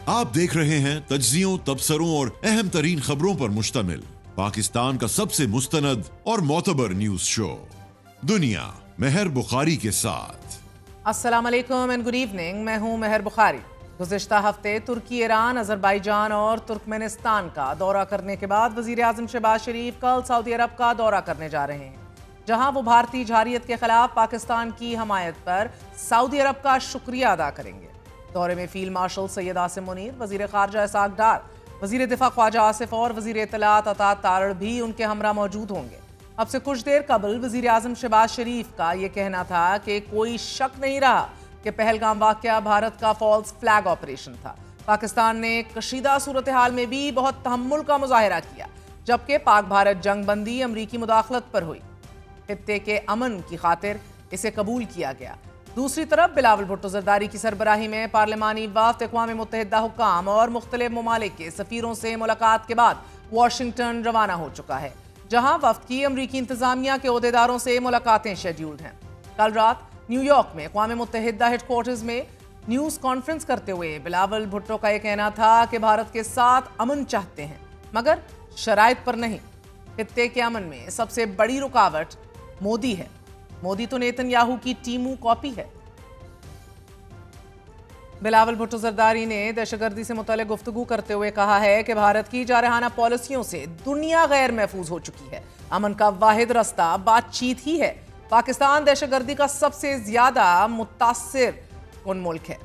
आप देख रहे हैं तज्जियों, तबसरों और अहम तरीन खबरों पर मुश्तमिल पाकिस्तान का सबसे मुस्तनद और मोतबर न्यूज शो दुनिया मेहर बुखारी के साथ। अस्सलाम वालेकुम एंड गुड इवनिंग। मैं हूं मेहर बुखारी। गुज़िश्ता हफ्ते तुर्की, ईरान, अज़रबैजान और तुर्कमेनिस्तान का दौरा करने के बाद वज़ीर आज़म शहबाज शरीफ कल सऊदी अरब का दौरा करने जा रहे हैं, जहां वो भारतीय जारियत के खिलाफ पाकिस्तान की हमायत पर सऊदी अरब का शुक्रिया अदा करेंगे। दौरे में फील्ड मार्शल सैयद आसिम मुनीर, वज़ीर ख़ारजा इसाक डार, वज़ीर दिफा ख्वाजा आसिफ और वज़ीर इत्तलात अता तारड़ भी उनके हमरा मौजूद होंगे। अब से कुछ देर कबल वज़ीर आज़म शहबाज शरीफ का ये कहना था कि कोई शक नहीं रहा कि पहलगाम वाक़या भारत का फॉल्स फ्लैग ऑपरेशन था। पाकिस्तान ने कशीदा सूरत हाल में भी बहुत तहम्मुल का मुजाहिरा किया, जबकि पाक भारत जंग बंदी अमरीकी मुदाखलत पर हुई। खित्ते के अमन की खातिर इसे कबूल किया गया। दूसरी तरफ बिलावल भुट्टो ज़रदारी की सरबराही में पार्लिमानी वफ़द अक़वाम मुत्तहिदा हुक्काम और मुख्तलिफ ममालिक के सफ़ीरों से मुलाकात के बाद वाशिंगटन रवाना हो चुका है, जहां वफ़द की अमरीकी इंतज़ामिया के ओहदेदारों से मुलाकातें शेड्यूल्ड हैं। कल रात न्यूयॉर्क में अक़वाम मुत्तहिदा हेडक्वार्टर्स में न्यूज़ कॉन्फ्रेंस करते हुए बिलावल भुट्टो का यह कहना था कि भारत के साथ अमन चाहते हैं, मगर शराइत पर नहीं। खित्ते के अमन में सबसे बड़ी रुकावट मोदी है। मोदी तो नेतन्याहू की टीमू कॉपी है। बिलावल भुट्टो ज़रदारी ने दहशतगर्दी से मुतल्लिक़ गुफ्तगू करते हुए कहा है कि भारत की जारहाना पॉलिसियों से दुनिया गैर महफूज हो चुकी है। अमन का वाहिद रास्ता बातचीत ही है। पाकिस्तान दहशतगर्दी का सबसे ज्यादा मुतासिर कौन मुल्क है।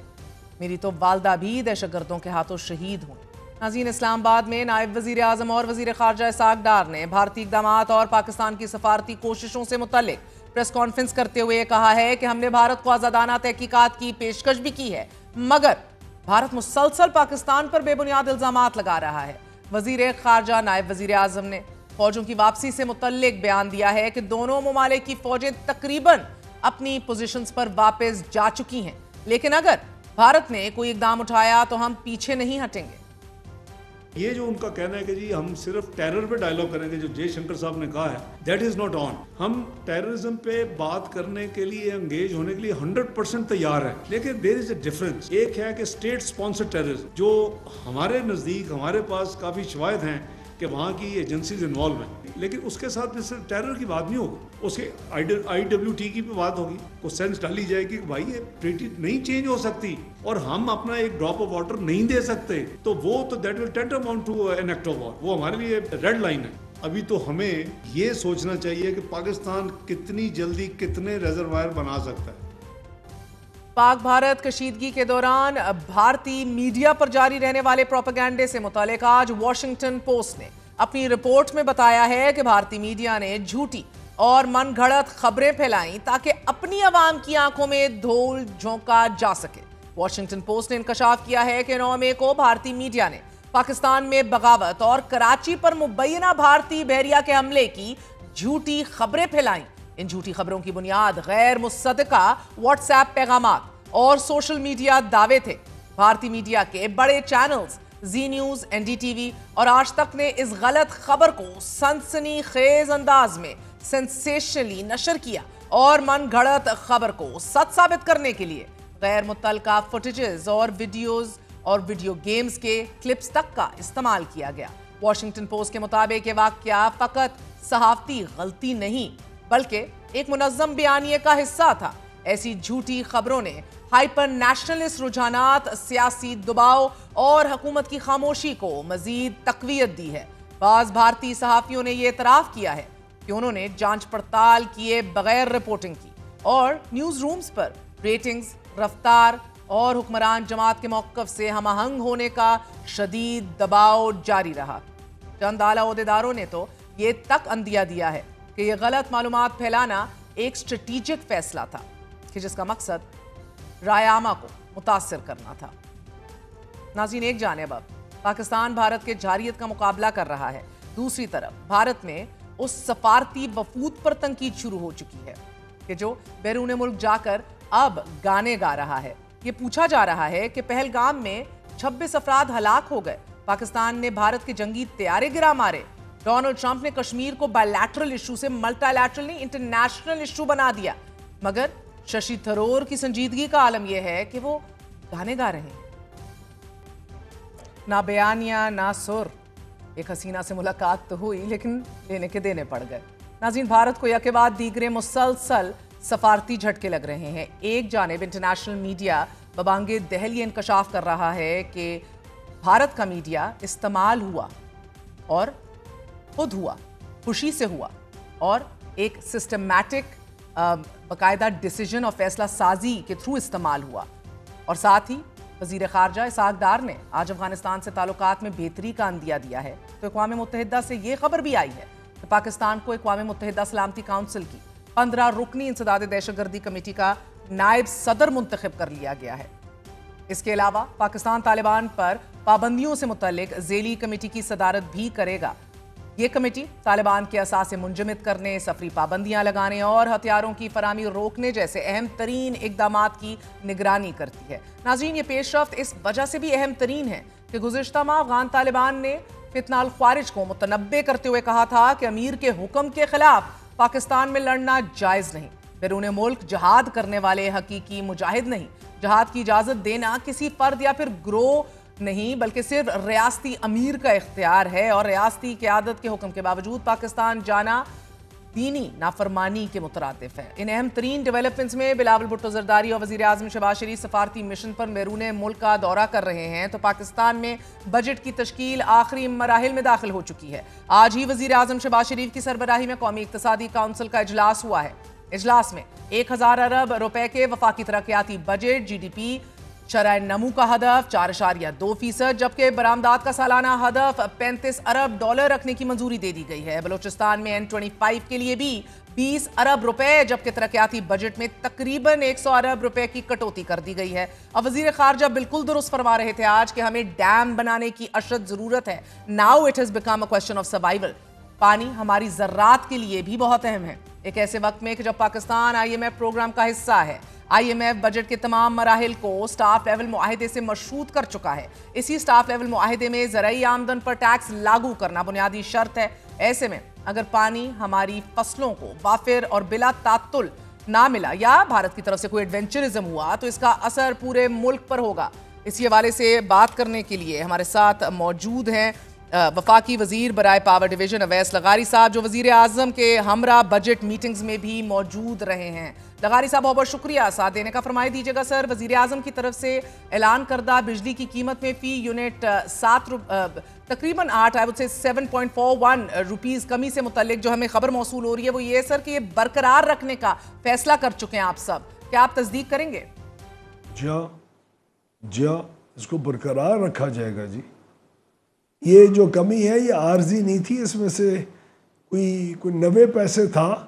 मेरी तो वालदा भी दहशतगर्दों के हाथों शहीद हुई। नाज़रीन, इस्लामाबाद में नायब वज़ीर आज़म और वज़ीर ख़ारजा इसाक डार ने भारतीय इक़दामात और पाकिस्तान की सफारती कोशिशों से मुतल्लिक़ प्रेस कॉन्फ्रेंस करते हुए कहा है कि हमने भारत को आज़ादाना तहकीकात की पेशकश भी की है, मगर भारत मुसलसल पाकिस्तान पर बेबुनियाद इल्ज़ामात लगा रहा है। वज़ीर ख़ारजा नायब वज़ीर आज़म ने फौजों की वापसी से मुतल्लिक़ बयान दिया है कि दोनों ममालिक की फौजें तकरीबन अपनी पोजीशंस पर वापस जा चुकी हैं, लेकिन अगर भारत ने कोई इक़दाम उठाया तो हम पीछे नहीं हटेंगे। ये जो उनका कहना है कि जी हम सिर्फ टेरर पे डायलॉग करेंगे, जो जयशंकर साहब ने कहा है, दैट इज नॉट ऑन। हम टेररिज्म पे बात करने के लिए, एंगेज होने के लिए 100% तैयार है, लेकिन देयर इज अ डिफरेंस। एक है कि स्टेट स्पॉन्सर टेररिज्म, जो हमारे नजदीक, हमारे पास काफी शवाहिद हैं कि वहाँ की एजेंसीज इन्वॉल्व हैं, लेकिन उसके साथ सिर्फ टेरर की बात नहीं होगी, उसके IWT की भी बात होगी। को सेंस डाली जाएगी कि भाई ये ट्रीटी नहीं चेंज हो सकती और हम अपना एक ड्रॉप ऑफ वाटर नहीं दे सकते, तो वो तो that will tantamount to an act of war. वो हमारे लिए रेड लाइन है। अभी तो हमें ये सोचना चाहिए कि पाकिस्तान कितनी जल्दी कितने रिजर्वायर बना सकता है। पाक भारत कशीदगी के दौरान भारतीय मीडिया पर जारी रहने वाले प्रोपेगेंडे से मुतालिक आज वॉशिंगटन पोस्ट ने अपनी रिपोर्ट में बताया है कि भारतीय मीडिया ने झूठी और मनगढ़ंत खबरें फैलाई ताकि अपनी आवाम की आंखों में धूल झोंका जा सके। वॉशिंगटन पोस्ट ने इंकशाफ किया है कि 9 मई को भारतीय मीडिया ने पाकिस्तान में बगावत और कराची पर मुबैना भारतीय बहरिया के हमले की झूठी खबरें फैलाई। इन झूठी खबरों की बुनियाद गैर मुसद्दका व्हाट्सएप पैगामात और सोशल मीडिया दावे थे। भारतीय मीडिया के बड़े चैनल्स जी न्यूज, NDTV और आज तक ने इस गलत खबर को सनसनीखेज अंदाज में सेंसेशनली नशर किया और मनगढ़ंत खबर को सच साबित करने के लिए गैर मुतल्लका फुटेजेस और वीडियो गेम्स के क्लिप्स तक का इस्तेमाल किया गया। वॉशिंगटन पोस्ट के मुताबिक ये वाकया फकत सहाफती गलती नहीं, बल्कि एक मुनज़्ज़म बयानिए का हिस्सा था। ऐसी झूठी खबरों ने हाइपर नेशनलिस्ट रुझानात, सियासी दबाव और हुकूमत की खामोशी को मजीद तकवीयत दी है। बाज़ भारतीय सहाफ़ियों ने यह एतराफ़ किया है कि उन्होंने जांच पड़ताल किए बगैर रिपोर्टिंग की और न्यूज़ रूम्स पर रेटिंग्स, रफ्तार और हुक्मरान जमात के मौक़िफ़ से हमआहंग होने का शदीद दबाव जारी रहा। चंद आला ओहदेदारों ने तो ये तक अंदिया दिया है कि यह गलत मालूमात फैलाना एक स्ट्रेटेजिक फैसला था कि जिसका मकसद राय आमा को मुतासिर करना था। नाज़रीन, एक जानिब अब पाकिस्तान भारत के जारियत का मुकाबला कर रहा है, दूसरी तरफ भारत में उस सफारती वफूद पर तनकीद शुरू हो चुकी है कि जो बैरून मुल्क जाकर अब गाने गा रहा है। ये पूछा जा रहा है कि पहलगाम में 26 अफराद हलाक हो गए, पाकिस्तान ने भारत के जंगी तैयारे गिरा मारे, डोनाल्ड ट्रंप ने कश्मीर को बायलैटरल इशू से मल्टीलैटरल नहीं इंटरनेशनल इशू बना दिया, मगर शशि थरूर की संजीदगी का आलम यह है कि वो गाने गा रहे हैं। ना बयानिया ना सुर। एक हसीना से मुलाकात तो हुई लेकिन लेने के देने पड़ गए। नाज़रीन, भारत को यके बाद दीगरे मुसलसल सफारती झटके लग रहे हैं। एक जानिब इंटरनेशनल मीडिया बबांगे दहल ये इंकशाफ कर रहा है कि भारत का मीडिया इस्तेमाल हुआ और खुद हुआ, खुशी से हुआ और एक सिस्टमैटिक बाकायदा डिसीजन और फैसला साजी के थ्रू इस्तेमाल हुआ। और साथ ही वज़ीर ख़ारजा इसाक डार ने आज अफगानिस्तान से ताल्लुकात में बेहतरी का अंदिया दिया है। तो अक़वाम मुत्तहिदा से ये खबर भी आई है कि पाकिस्तान को अक़वाम मुत्तहिदा सलामती काउंसिल की 15 रुकनी इंसदाद दहशतगर्दी कमेटी का नायब सदर मुंतखब कर लिया गया है। इसके अलावा पाकिस्तान तालिबान पर पाबंदियों से मुतल्लिक ज़ेली कमेटी की सदारत भी करेगा। ये कमेटी तालिबान के असासे मुंजमद करने, सफरी पाबंदियां लगाने और हथियारों की फराहमी रोकने जैसे अहम तरीन इक़दामात की निगरानी करती है। नाज़रीन, ये पेशरफ्त इस वजह से भी अहम तरीन है कि गुज़िश्ता माह अफ़गान तालिबान ने फितना अल ख्वारिज को मुतनब्बे करते हुए कहा था कि अमीर के हुक्म के खिलाफ पाकिस्तान में लड़ना जायज़ नहीं। बैरून मुल्क जहाद करने वाले हकीकी मुजाहिद नहीं। जहाद की इजाज़त देना किसी फर्द या फिर ग्रोह नहीं बल्कि सिर्फ रियासती अमीर का इख्तियार है और रियासती क़यादत के हुक्म के बावजूद पाकिस्तान जाना दीनी नाफरमानी के मुतरादिफ है। इन अहम तरीन डेवलपमेंट्स में बिलावल भुट्टो ज़रदारी और वज़ीर आज़म शहबाज शरीफ सफारती मिशन पर बैरून मुल्क का दौरा कर रहे हैं। तो पाकिस्तान में बजट की तश्कील आखिरी मराहिल में दाखिल हो चुकी है। आज ही वज़ीर आज़म शहबाज शरीफ की सरबराही में कौमी इक़्तिसादी काउंसिल का इजलास हुआ है। इजलास में 1000 अरब रुपए के वफाकी तरक्याती बजट, GDP शरह नमू का हदफ 4.2%, जबकि बरामदात का सालाना हदफ 35 अरब डॉलर रखने की मंजूरी दे दी गई है। बलूचिस्तान में N25 के लिए भी 20 अरब रुपए, जबकि तरक्याती बजट में तकरीबन 100 अरब रुपए की कटौती कर दी गई है। अब वजीर खारजा बिल्कुल दुरुस्त फरमा रहे थे आज कि हमें डैम बनाने की अशद जरूरत है। Now it has become a question of survival. पानी हमारी ज़र्रात के लिए भी बहुत अहम है। एक ऐसे वक्त में कि जब पाकिस्तान IMF प्रोग्राम का हिस्सा है, IMF बजट के तमाम मराहिल को स्टाफ लेवल मुआहिदे से मशरूत कर चुका है। इसी स्टाफ लेवल मुआहिदे में ज़रई आमदन पर टैक्स लागू करना बुनियादी शर्त है। ऐसे में अगर पानी हमारी फसलों को वाफिर और बिला तात्तुल ना मिला या भारत की तरफ से कोई एडवेंचरिज्म हुआ तो इसका असर पूरे मुल्क पर होगा। इसी हवाले से बात करने के लिए हमारे साथ मौजूद हैं वफाकी वजीर बराए पावर डिवीजन अवैस लगारी साहब, जो वजीर आज़म के हमरा बजट मीटिंग्स में भी मौजूद रहे हैं। लगारी साहब, बहुत बहुत शुक्रिया साथ देने का। फरमाई दीजिएगा सर, वजीर आज़म की तरफ से ऐलान करदा बिजली की कीमत में फी यूनिट तकरीबन 8 आई वुड से 7.41 रुपीज़ कमी से मुतल्लिक जो हमें खबर मौसूल हो रही है वो ये सर कि ये बरकरार रखने का फैसला कर चुके हैं आप सब, क्या आप तस्दीक करेंगे? जी इसको बरकरार रखा जाएगा जी। ये जो कमी है ये आर्जी नहीं थी, इसमें से कोई 90 पैसे था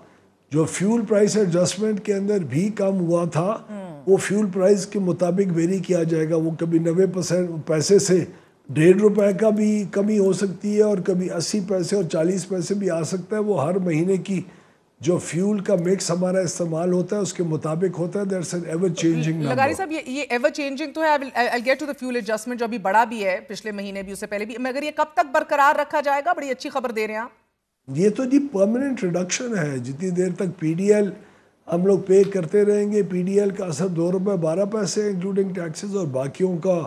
जो फ्यूल प्राइस एडजस्टमेंट के अंदर भी कम हुआ था। वो फ्यूल प्राइस के मुताबिक वेरी किया जाएगा। वो कभी 90 पैसे से 1.5 रुपए का भी कमी हो सकती है और कभी 80 पैसे और 40 पैसे भी आ सकता है। वो हर महीने की जो फ्यूल का मिक्स हमारा इस्तेमाल होता है उसके मुताबिक होता है। That's an ever changing number. लगारी साहब, ये एवर चेंजिंग तो है। I will get to the fuel adjustment जो अभी बड़ा भी है, पिछले महीने भी, उससे पहले भी, मगर ये कब तक बरकरार रखा जाएगा? बड़ी अच्छी खबर दे रहे हैं आप। ये तो जी परमानेंट रिडक्शन है। जितनी देर तक PDL हम लोग पे करते रहेंगे, PDL का असर 2 रुपये 12 पैसे इंक्लूडिंग टैक्सेस और बाकियों का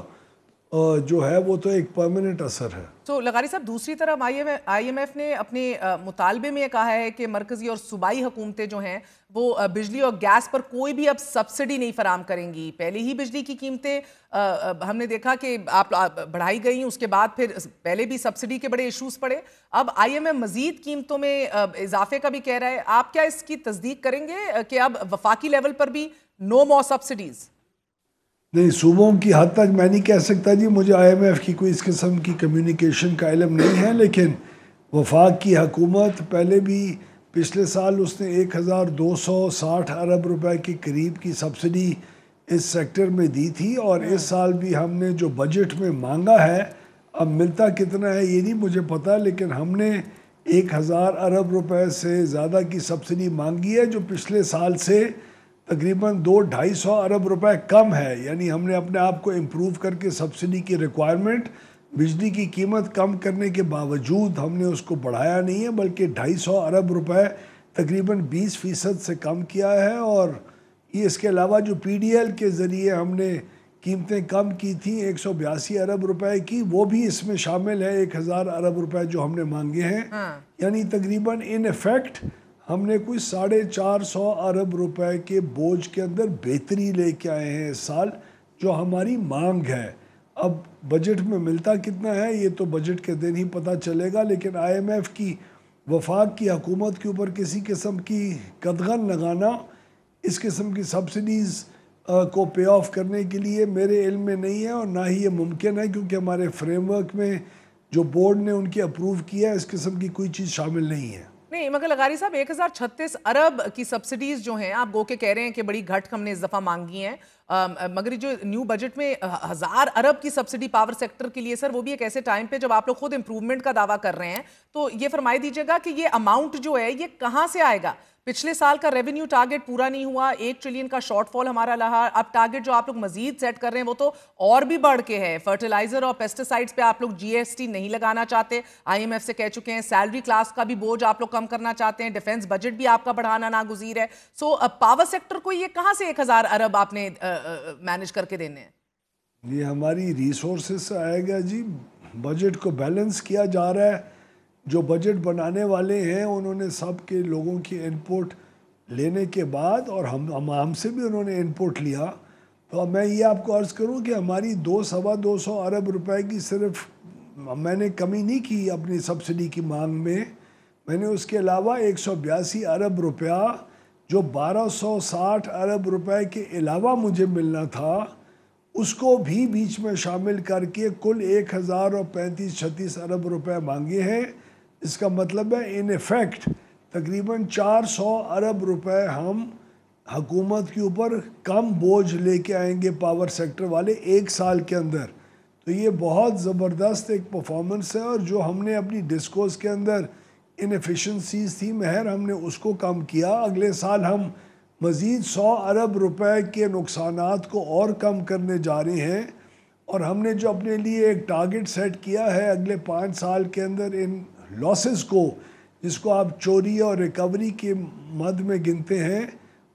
जो है वो तो एक परमानेंट असर है। तो लगारी साहब, दूसरी तरफ IMF ने अपने मुतालबे में कहा है कि मरकजी और सूबाई हुकूमतें जो हैं वो बिजली और गैस पर कोई भी अब सब्सिडी नहीं फराम करेंगी। पहले ही बिजली की कीमतें हमने देखा कि आप बढ़ाई गई, उसके बाद फिर पहले भी सब्सिडी के बड़े इशूज़ पड़े। अब IMF मजीद कीमतों में इजाफे का भी कह रहा है। आप क्या इसकी तस्दीक करेंगे कि अब वफाकी लेवल पर भी नो मोर सब्सिडीज़? नहीं, सूबों की हद तक मैं नहीं कह सकता जी। मुझे IMF की कोई इस किस्म की कम्युनिकेशन का इल्म नहीं है, लेकिन वफाक की हुकूमत पहले भी पिछले साल उसने 1260 अरब रुपए के करीब की सब्सिडी इस सेक्टर में दी थी और इस साल भी हमने जो बजट में मांगा है, अब मिलता कितना है ये नहीं मुझे पता, लेकिन हमने 1000 अरब रुपए से ज़्यादा की सब्सिडी मांगी है जो पिछले साल से तकरीबन 200-250 अरब रुपए कम है। यानी हमने अपने आप को इम्प्रूव करके सब्सिडी की रिक्वायरमेंट बिजली की कीमत कम करने के बावजूद हमने उसको बढ़ाया नहीं है, बल्कि 250 अरब रुपए तकरीबन 20% से कम किया है। और ये इसके अलावा जो PDL के ज़रिए हमने قیمتیں کم کی تھیں 182 ارب روپے کی، وہ بھی اس میں شامل ہے 1000 ارب روپے جو ہم نے مانگے ہیں. یعنی تقریباً ان ایفیکٹ ہم نے کوئی 450 ارب روپے کے بوجھ کے اندر بہتری لے کے آئے ہیں اس سال، جو ہماری مانگ ہے. اب بجٹ میں ملتا کتنا ہے یہ تو بجٹ کے دن ہی پتہ چلے گا، لیکن آئی ایم ایف کی وفاق کی حکومت کے اوپر کسی قسم کی قدغن لگانا اس قسم کی سبسڈیز کو پے آف کرنے کے لیے میرے علم میں نہیں ہے، اور نہ ہی یہ ممکن ہے، کیونکہ ہمارے فریم ورک میں جو بورڈ نے ان کی اپروو کیا ہے اس قسم کی کوئی چیز شامل نہیں ہے. نہیں مگر لغاری صاحب 1036 ارب کی سبسڈیز جو ہیں آپ گو کے کہہ رہے ہیں کہ بڑی گھٹ ہم نے اس دفعہ مانگی ہیں، مگر جو نیو بجٹ میں 1000 ارب کی سبسڈی پاور سیکٹر کے لیے سر وہ بھی ایک ایسے ٹائم پہ جب آپ لوگ خود امپروومنٹ کا دعویٰ کر رہے ہیں، تو یہ فرمائی دیجیے گا کہ یہ اماؤنٹ جو ہے یہ کہاں سے آئے گا؟ پچھلے سال کا ریونیو ٹارگٹ پورا نہیں ہوا، 1 ٹریلین کا شارٹ فال ہمارا رہا، اب ٹارگٹ جو آپ لوگ مزید سیٹ کر رہے ہیں وہ تو اور بھی بڑھ کے ہے. فرٹیلائزر اور پیسٹیسائڈز پہ آپ لوگ GST نہیں لگانا چاہتے، IMF سے کہہ چکے ہیں، سیلری کلاس کا بھی بوجھ آپ لوگ کم کرنا چاہتے ہیں، ڈیفنس بجٹ بھی آپ کا بڑھانا ناگزیر ہے. سو پاور سیکٹر کو یہ کہاں سے 1000 ارب آپ نے مینج کر کے دینے ہیں؟ یہ ہماری ریسورسز سے آئے گا جی. بجٹ کو بیلنس کیا جا رہا ہے، جو بجٹ بنانے والے ہیں انہوں نے سب کے لوگوں کی انپوٹ لینے کے بعد، اور ہم سے بھی انہوں نے انپوٹ لیا، تو اب میں یہ آپ کو عرض کروں کہ ہماری 200 ارب روپے کی صرف میں نے کمی نہیں کی اپنی سبسڈی کی مانگ میں نے اس کے علاوہ 182 ارب روپیہ جو 1260 ارب روپے کے علاوہ مجھے ملنا تھا اس کو بھی بیچ میں شامل کر کے کل 1035-36 ارب روپے مانگے ہیں. اس کا مطلب ہے ان ایفیکٹ تقریباً 400 ارب روپے ہم حکومت کے اوپر کم بوجھ لے کے آئیں گے پاور سیکٹر والے ایک سال کے اندر. تو یہ بہت زبردست ایک پرفارمنس ہے، اور جو ہم نے اپنی ڈسکوز کے اندر انیفیشنسیز تھی مہر ہم نے اس کو کم کیا. اگلے سال ہم مزید 100 ارب روپے کے نقصانات کو اور کم کرنے جا رہے ہیں، اور ہم نے جو اپنے لیے ایک ٹارگٹ سیٹ کیا ہے اگلے 5 سال کے اندر ان لاسز کو، جس کو آپ چوری اور ریکوری کے مد میں گنتے ہیں،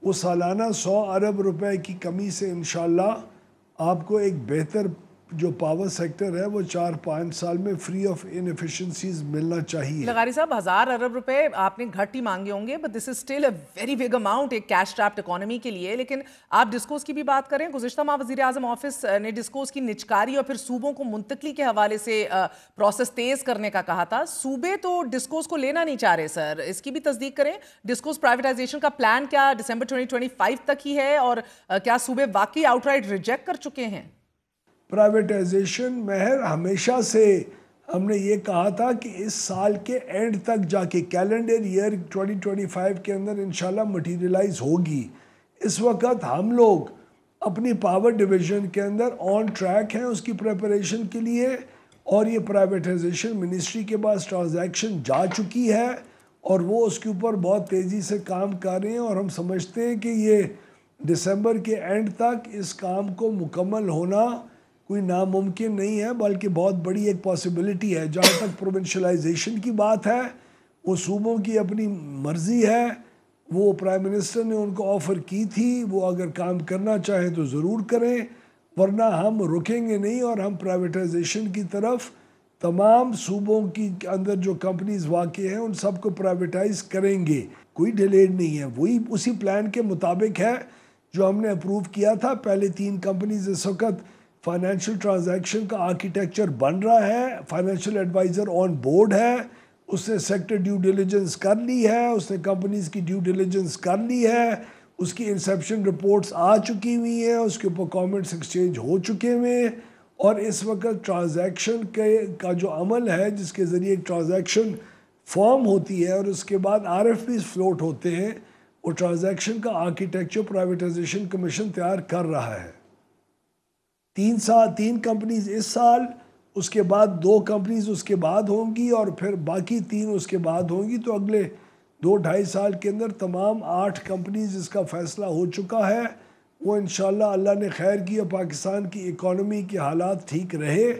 وہ سالانہ 100 ارب روپے کی کمی سے انشاءاللہ آپ کو ایک بہتر جو پاور سیکٹر ہے وہ 4-5 سال میں فری آف انیفیشنسیز ملنا چاہیے. لغاری صاحب 1000 ارب روپے آپ نے گھٹ ہی مانگے ہوں گے، but this is still a very big amount ایک کیش ٹریپڈ اکانومی کے لیے. لیکن آپ ڈسکوز کی بھی بات کریں، گزشتہ ماہ وزیر اعظم آفس نے ڈسکوز کی نچکاری اور پھر صوبوں کو منتقلی کے حوالے سے پروسیس تیز کرنے کا کہا تھا. صوبے تو ڈسکوز کو لینا نہیں چاہ رہے سر، اس کی بھی تصدیق کریں. ڈسکوز پرائیویٹائزیشن کا پلان کیا دسمبر 2025 تک ہی ہے، اور کیا صوبے واقعی آؤٹ رائٹ ریجیکٹ کر چکے ہیں؟ پرائیویٹائزیشن مہر ہمیشہ سے ہم نے یہ کہا تھا کہ اس سال کے اینڈ تک جا کے کیلنڈر ایئر 2025 کے اندر انشاءاللہ مٹیریلائز ہوگی. اس وقت ہم لوگ اپنی پاور ڈویژن کے اندر آن ٹریک ہیں اس کی پریپریشن کے لیے، اور یہ پرائیویٹائزیشن منسٹری کے پاس ٹرانزیکشن جا چکی ہے اور وہ اس کے اوپر بہت تیزی سے کام کر رہے ہیں، اور ہم سمجھتے ہیں کہ یہ دسمبر کے اینڈ تک اس کام کو مکمل ہونا کوئی ناممکن نہیں ہے، بلکہ بہت بڑی ایک پاسبلٹی ہے. جہاں تک پروونشلائزیشن کی بات ہے وہ صوبوں کی اپنی مرضی ہے، وہ پرائم منسٹر نے ان کو آفر کی تھی، وہ اگر کام کرنا چاہیں تو ضرور کریں، ورنہ ہم رکیں گے نہیں، اور ہم پرائیویٹائزیشن کی طرف تمام صوبوں کی اندر جو کمپنیز واقع ہیں ان سب کو پرائیویٹائز کریں گے. کوئی ڈیلیڈ نہیں ہے، وہی اسی پلان کے مطابق ہے جو ہم نے اپروو کیا تھا. پہلے 3 کمپنیز اس وقت فائنینشیل ٹرانزیکشن کا آرکیٹیکچر بن رہا ہے، فائنینشیل ایڈوائزر آن بورڈ ہے، اس نے سیکٹر ڈیو ڈیلیجنس کر لی ہے، اس نے کمپنیز کی ڈیو ڈیلیجنس کر لی ہے، اس کی انسیپشن رپورٹس آ چکی ہوئی ہیں، اس کے اوپر کامنٹس ایکسچینج ہو چکے ہوئے ہیں، اور اس وقت ٹرانزیکشن کا جو عمل ہے جس کے ذریعے ایک ٹرانزیکشن فارم ہوتی ہے اور اس کے بعد RFPs فلوٹ ہوتے ہیں، وہ ٹرانزیکشن کا آرکیٹیکچر پرائیویٹائزیشن کمیشن تیار کر رہا ہے. 3 کمپنیز اس سال، اس کے بعد 2 کمپنیز اس کے بعد ہوں گی، اور پھر باقی 3 اس کے بعد ہوں گی. تو اگلے 2-2.5 سال کے اندر تمام 8 کمپنیز جس کا فیصلہ ہو چکا ہے وہ انشاءاللہ اللہ نے خیر کی اور پاکستان کی اکانومی کے حالات ٹھیک رہے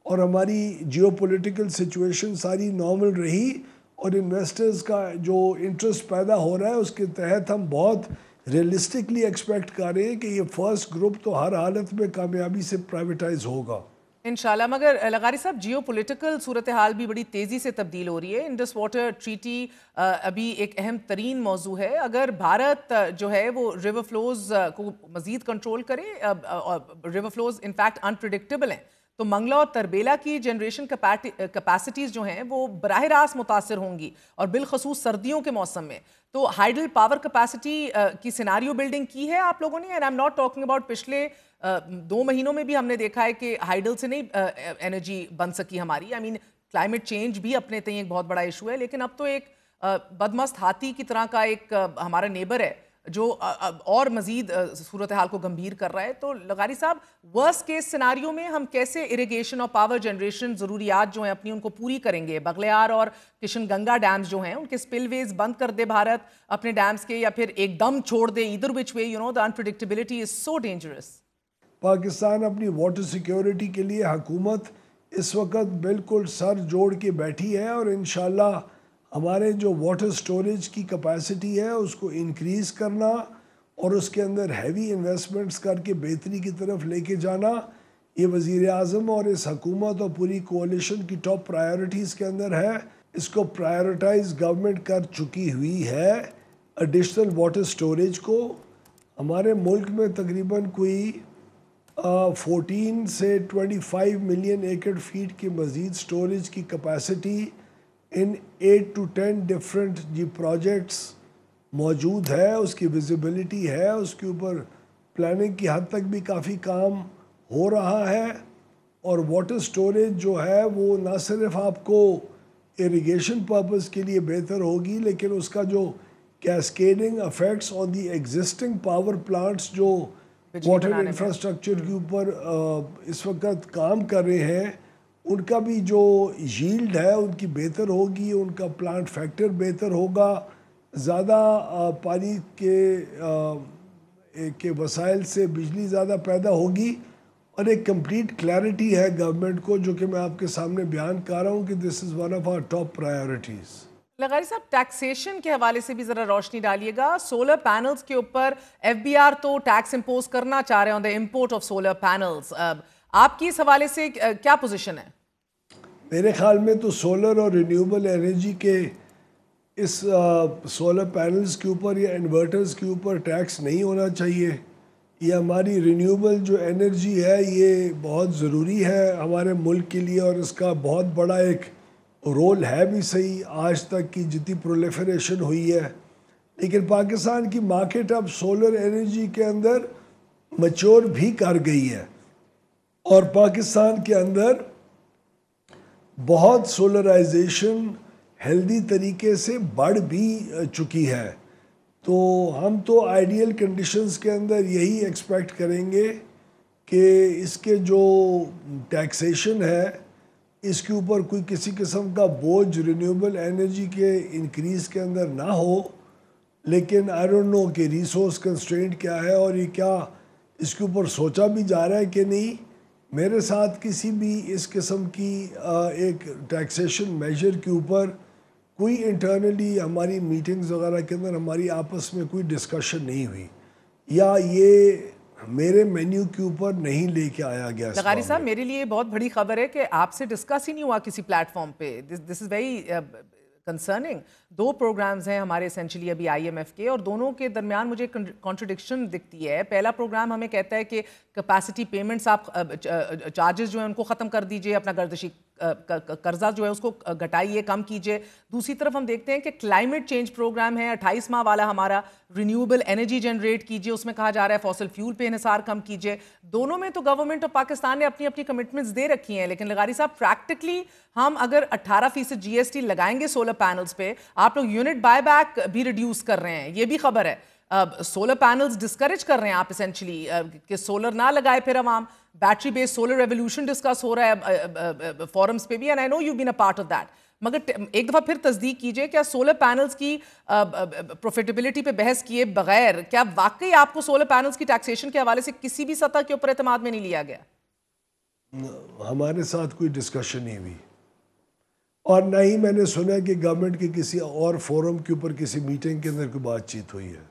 اور ہماری جیو پولیٹیکل سچویشن ساری نارمل رہی، اور انویسٹرز کا جو انٹرسٹ پیدا ہو رہا ہے اس کے تحت ہم بہت ریئلسٹکلی ایکسپیکٹ کر رہے ہیں کہ یہ فرسٹ گروپ تو ہر حالت میں کامیابی سے پرائیویٹائز ہوگا انشاءاللہ. مگر لغاری صاحب جیو پولیٹیکل صورتحال بھی بڑی تیزی سے تبدیل ہو رہی ہے. انڈس واٹر ٹریٹی ابھی ایک اہم ترین موضوع ہے. اگر بھارت جو ہے وہ ریور فلوز کو مزید کنٹرول کرے, ریور فلوز انفیکٹ انپریڈکٹیبل ہیں, تو منگلا اور تربیلا کی جنریشن کیپیسٹیز جو ہیں وہ براہ راست متاثر ہوں گی, اور بالخصوص سردیوں کے موسم میں. تو ہائیڈل پاور کیپیسٹی کی سیناریو بلڈنگ کی ہے آپ لوگوں نے؟ And I am not talking about پچھلے 2 مہینوں میں بھی ہم نے دیکھا ہے کہ ہائیڈل سے نہیں انرجی بن سکی ہماری. آئی مین کلائمیٹ چینج بھی اپنے تئیں ایک بہت بڑا ایشو ہے, لیکن اب تو ایک بدمست ہاتھی کی طرح کا ایک ہمارا نیبر ہے جو اور مزید صورتحال کو گمبھیر کر رہا ہے. تو لغاری صاحب, ورسٹ کیس سیناریو میں ہم کیسے اریگیشن اور پاور جنریشن ضروریات جو ہیں اپنی ان کو پوری کریں گے؟ بغلیار اور کشن گنگا ڈیمز جو ہیں ان کے سپل ویز بند کر دے بھارت اپنے ڈیمز کے, یا پھر ایک دم چھوڑ دے؟ Either which way, you know, the unpredictability is so dangerous. Pakistan اپنی واٹر سیکیورٹی کے لیے حکومت اس وقت بالکل سر جوڑ کے بیٹھی ہے, اور انشاءاللہ ہمارے جو واٹر سٹوریج کی کیپیسٹی ہے اس کو انکریز کرنا اور اس کے اندر ہیوی انویسٹمنٹس کر کے بہتری کی طرف لے کے جانا, یہ وزیر اعظم اور اس حکومت اور پوری کوalition کی ٹاپ پرائیورٹیز کے اندر ہے. اس کو پرائیورٹائز گورنمنٹ کر چکی ہوئی ہے ایڈیشنل واٹر سٹوریج کو. ہمارے ملک میں تقریباً کوئی 14 سے 25 ملین ایکڑ فیٹ کی مزید سٹوریج کی capacity in 8 to 10 different projects موجود ہے. اس کی ویزیبلٹی ہے, اس کے اوپر پلاننگ کی حد تک بھی کافی کام ہو رہا ہے. اور واٹر سٹوریج جو ہے وہ نہ صرف آپ کو اریگیشن پرپز کے لیے بہتر ہوگی, لیکن اس کا جو cascading effects on the existing power plants جو واٹر انفراسٹرکچر کے اوپر اس وقت کام کر رہے ہیں, ان کا بھی جو ییلڈ ہے ان کی بہتر ہوگی, ان کا پلانٹ فیکٹر بہتر ہوگا, زیادہ پانی کے وسائل سے بجلی زیادہ پیدا ہوگی, اور ایک کمپلیٹ کلیئرٹی ہے گورنمنٹ کو, جو کہ میں آپ کے سامنے بیان کر رہا ہوں کہ this is one of our top priorities. لغاری صاحب, ٹیکسیشن کے حوالے سے بھی ذرا روشنی ڈالیے گا. سولر پینلز کے اوپر ایف بی آر تو ٹیکس امپوز کرنا چاہ رہے ہیں on the import of solar panels. آپ کی اس حوالے سے کیا پوزیشن ہے؟ میرے خیال میں تو سولر اور رینیوبل انرجی کے اس سولر پینلز کے اوپر یا انورٹرز کے اوپر ٹیکس نہیں ہونا چاہیے. یہ ہماری رینیوبل جو انرجی ہے یہ بہت ضروری ہے ہمارے ملک کے لیے, اور اس کا بہت بڑا ایک رول ہے بھی صحیح آج تک کی جتنی پرولیفریشن ہوئی ہے. لیکن پاکستان کی مارکیٹ اب سولر انرجی کے اندر میچور بھی کر گئی ہے, اور پاکستان کے اندر بہت سولرائزیشن ہیلدی طریقے سے بڑھ بھی چکی ہے. تو ہم تو آئیڈیل کنڈیشنز کے اندر یہی ایکسپیکٹ کریں گے کہ اس کے جو ٹیکسیشن ہے اس کے اوپر کوئی کسی قسم کا بوجھ رینیوبل انرجی کے انکریز کے اندر نہ ہو. لیکن آئی ڈونٹ نو کہ ریسورس کنسٹرینٹ کیا ہے, اور یہ کیا اس کے اوپر سوچا بھی جا رہا ہے کہ نہیں. میرے ساتھ کسی بھی اس قسم کی ایک ٹیکسیشن میجر کے اوپر کوئی انٹرنلی ہماری میٹنگز وغیرہ کے اندر ہماری آپس میں کوئی ڈسکشن نہیں ہوئی, یا یہ میرے مینیو کے اوپر نہیں لے کے آیا گیا. لغاری صاحب, میرے لیے بہت بڑی خبر ہے کہ آپ سے ڈسکس ہی نہیں ہوا کسی پلیٹ فارم پہ. دس از ویری کنسرننگ. 2 پروگرامز ہیں ہمارے اسینشلی ابھی آئی ایم ایف کے, اور دونوں کے درمیان مجھے کانٹرڈکشن دکھتی ہے. پہلا پروگرام ہمیں کہتا ہے کہ کیپیسٹی پیمنٹس آپ چارجز جو ہیں ان کو ختم کر دیجئے, اپنا گردشی قرضہ جو ہے اس کو گھٹائیے, کم کیجئے. دوسری طرف ہم دیکھتے ہیں کہ کلائمیٹ چینج پروگرام ہے 28 ماہ والا ہمارا, رینیوبل انرجی جنریٹ کیجئے, اس میں کہا جا رہا ہے فوسل فیول پہ انحصار کم کیجئے. دونوں میں تو گورنمنٹ آف پاکستان نے اپنی اپنی کمٹمنٹس دے رکھی ہیں, لیکن لغاری صاحب پریکٹیکلی ہم اگر 18% جی ایس ٹی لگائیں گے سولر پینلز پہ, آپ لوگ یونٹ بائی بیک بھی ریڈیوس کر رہے ہیں, یہ بھی خبر ہے. سولر پینلز ڈسکریج کر رہے ہیں آپ اسینشلی کہ سولر نہ لگائے پھر عوام. Battery base solar revolution discuss ہو رہا ہے فورمز پہ بھی, and I know you been a part of that. مگر ایک دفعہ پھر تصدیق کیجئے, کیا سولر پینلز کی پروفیٹیبلٹی پہ بحث کیے بغیر کیا واقعی آپ کو سولر پینلز کی ٹیکسیشن کے حوالے سے کسی بھی سطح کے اوپر اعتماد میں نہیں لیا گیا؟ ہمارے ساتھ کوئی ڈسکشن نہیں ہوئی, اور نہ ہی میں نے سنا کہ گورنمنٹ کے کسی اور فورم کے اوپر کسی میٹنگ کے اندر کوئی بات چیت ہوئی ہے.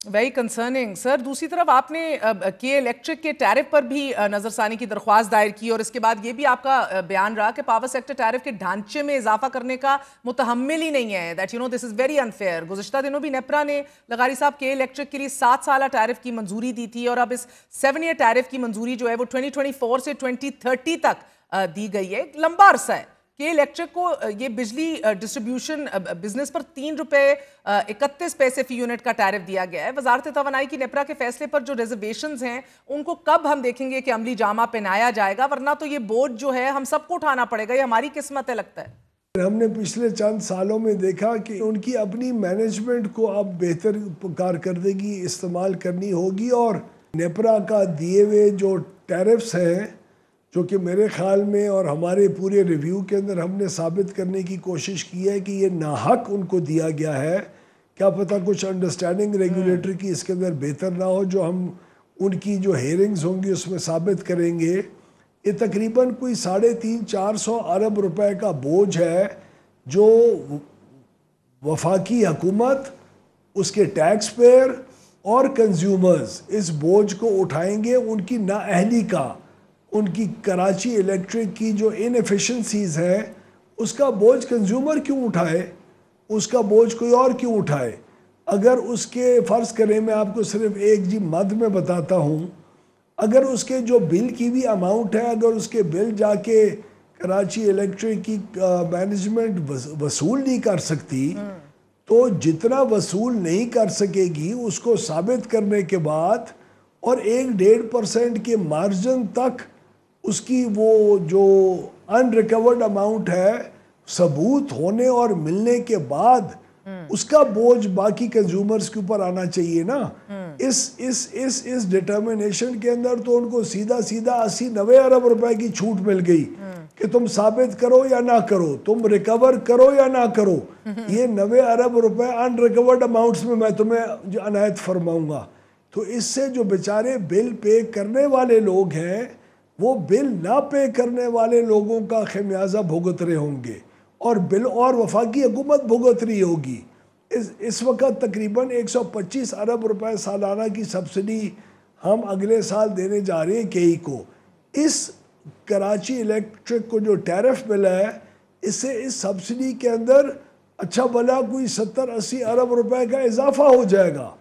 Very concerning sir. दूसरी तरफ आपने के इलेक्ट्रिक के टैरिफ पर भी नजरसानी की दरख्वास्त दायर की और इसके बाद ये भी आपका बयान रहा कि पावर सेक्टर टैरिफ के ढांचे में इजाफा करने का मुतहम्मिल ही नहीं है, that this is very unfair. गुज़िश्ता दिनों भी नेपरा ने लगारी साहब के इलेक्ट्रिक के लिए 7 साल टैरिफ की मंजूरी दी थी और अब इस 7 ईयर टैरिफ की मंजूरी जो है वो 2024 से 2030 तक दी गई है। एक लंबा अरसा है कि इलेक्ट्रिक को ये बिजली डिस्ट्रीब्यूशन बिजनेस पर 3 रुपए 31 पैसे फी यूनिट का टैरिफ दिया गया है। वजारत तवानाई की नेपरा के फैसले पर जो रिजर्वेशंस हैं उनको कब हम देखेंगे कि अमली जामा पहनाया जाएगा, वरना तो ये बोझ जो है हम सबको उठाना पड़ेगा, ये हमारी किस्मत है लगता है। हमने पिछले चंद सालों में देखा कि उनकी अपनी मैनेजमेंट को अब बेहतर कारकर्दगी इस्तेमाल करनी होगी और नेपरा का दिए हुए जो टैरिफ्स हैं, जो कि मेरे ख्याल में और हमारे पूरे रिव्यू के अंदर हमने साबित करने की कोशिश की है कि ये नाहक उनको दिया गया है। क्या पता कुछ अंडरस्टैंडिंग रेगुलेटर की इसके अंदर बेहतर ना हो, जो हम उनकी जो हेयरिंग्स होंगी उसमें साबित करेंगे। ये तकरीबन कोई 350-400 अरब रुपए का बोझ है जो वफाकी हुकूमत, उसके टैक्स पेयर और कंज्यूमर्स इस बोझ को उठाएंगे। उनकी नाअहली का, उनकी कराची इलेक्ट्रिक की जो इनएफिशिएंसीज हैं उसका बोझ कंज्यूमर क्यों उठाए, उसका बोझ कोई और क्यों उठाए। अगर उसके फ़र्ज़ करें, मैं आपको सिर्फ एक जी मद में बताता हूँ, अगर उसके जो बिल की भी अमाउंट है, अगर उसके बिल जाके कराची इलेक्ट्रिक की मैनेजमेंट वसूल नहीं कर सकती तो जितना वसूल नहीं कर सकेगी उसको साबित करने के बाद और 1-1.5% के मार्जिन तक उसकी वो जो अनरिकवर्ड अमाउंट है सबूत होने और मिलने के बाद उसका बोझ बाकी कंज्यूमर्स के ऊपर आना चाहिए ना। इस डिटर्मिनेशन के अंदर तो उनको सीधा 80-90 अरब रुपए की छूट मिल गई कि तुम साबित करो या ना करो, तुम रिकवर करो या ना करो। ये 90 अरब रुपए अनरिकवर्ड अमाउंट्स में मैं तुम्हें अनायत फरमाऊंगा। तो इससे जो बेचारे बिल पे करने वाले लोग हैं वो बिल ना पे करने वाले लोगों का खमियाजा भुगत रहे होंगे और बिल और वफाकी हुकूमत भुगत रही होगी। इस वक्त तकरीबन 125 अरब रुपए सालाना की सब्सिडी हम अगले साल देने जा रहे हैं केई को। इस कराची इलेक्ट्रिक को जो टैरिफ मिला है इससे इस सब्सिडी के अंदर अच्छा भला कोई 70-80 अरब रुपए का इजाफा हो जाएगा।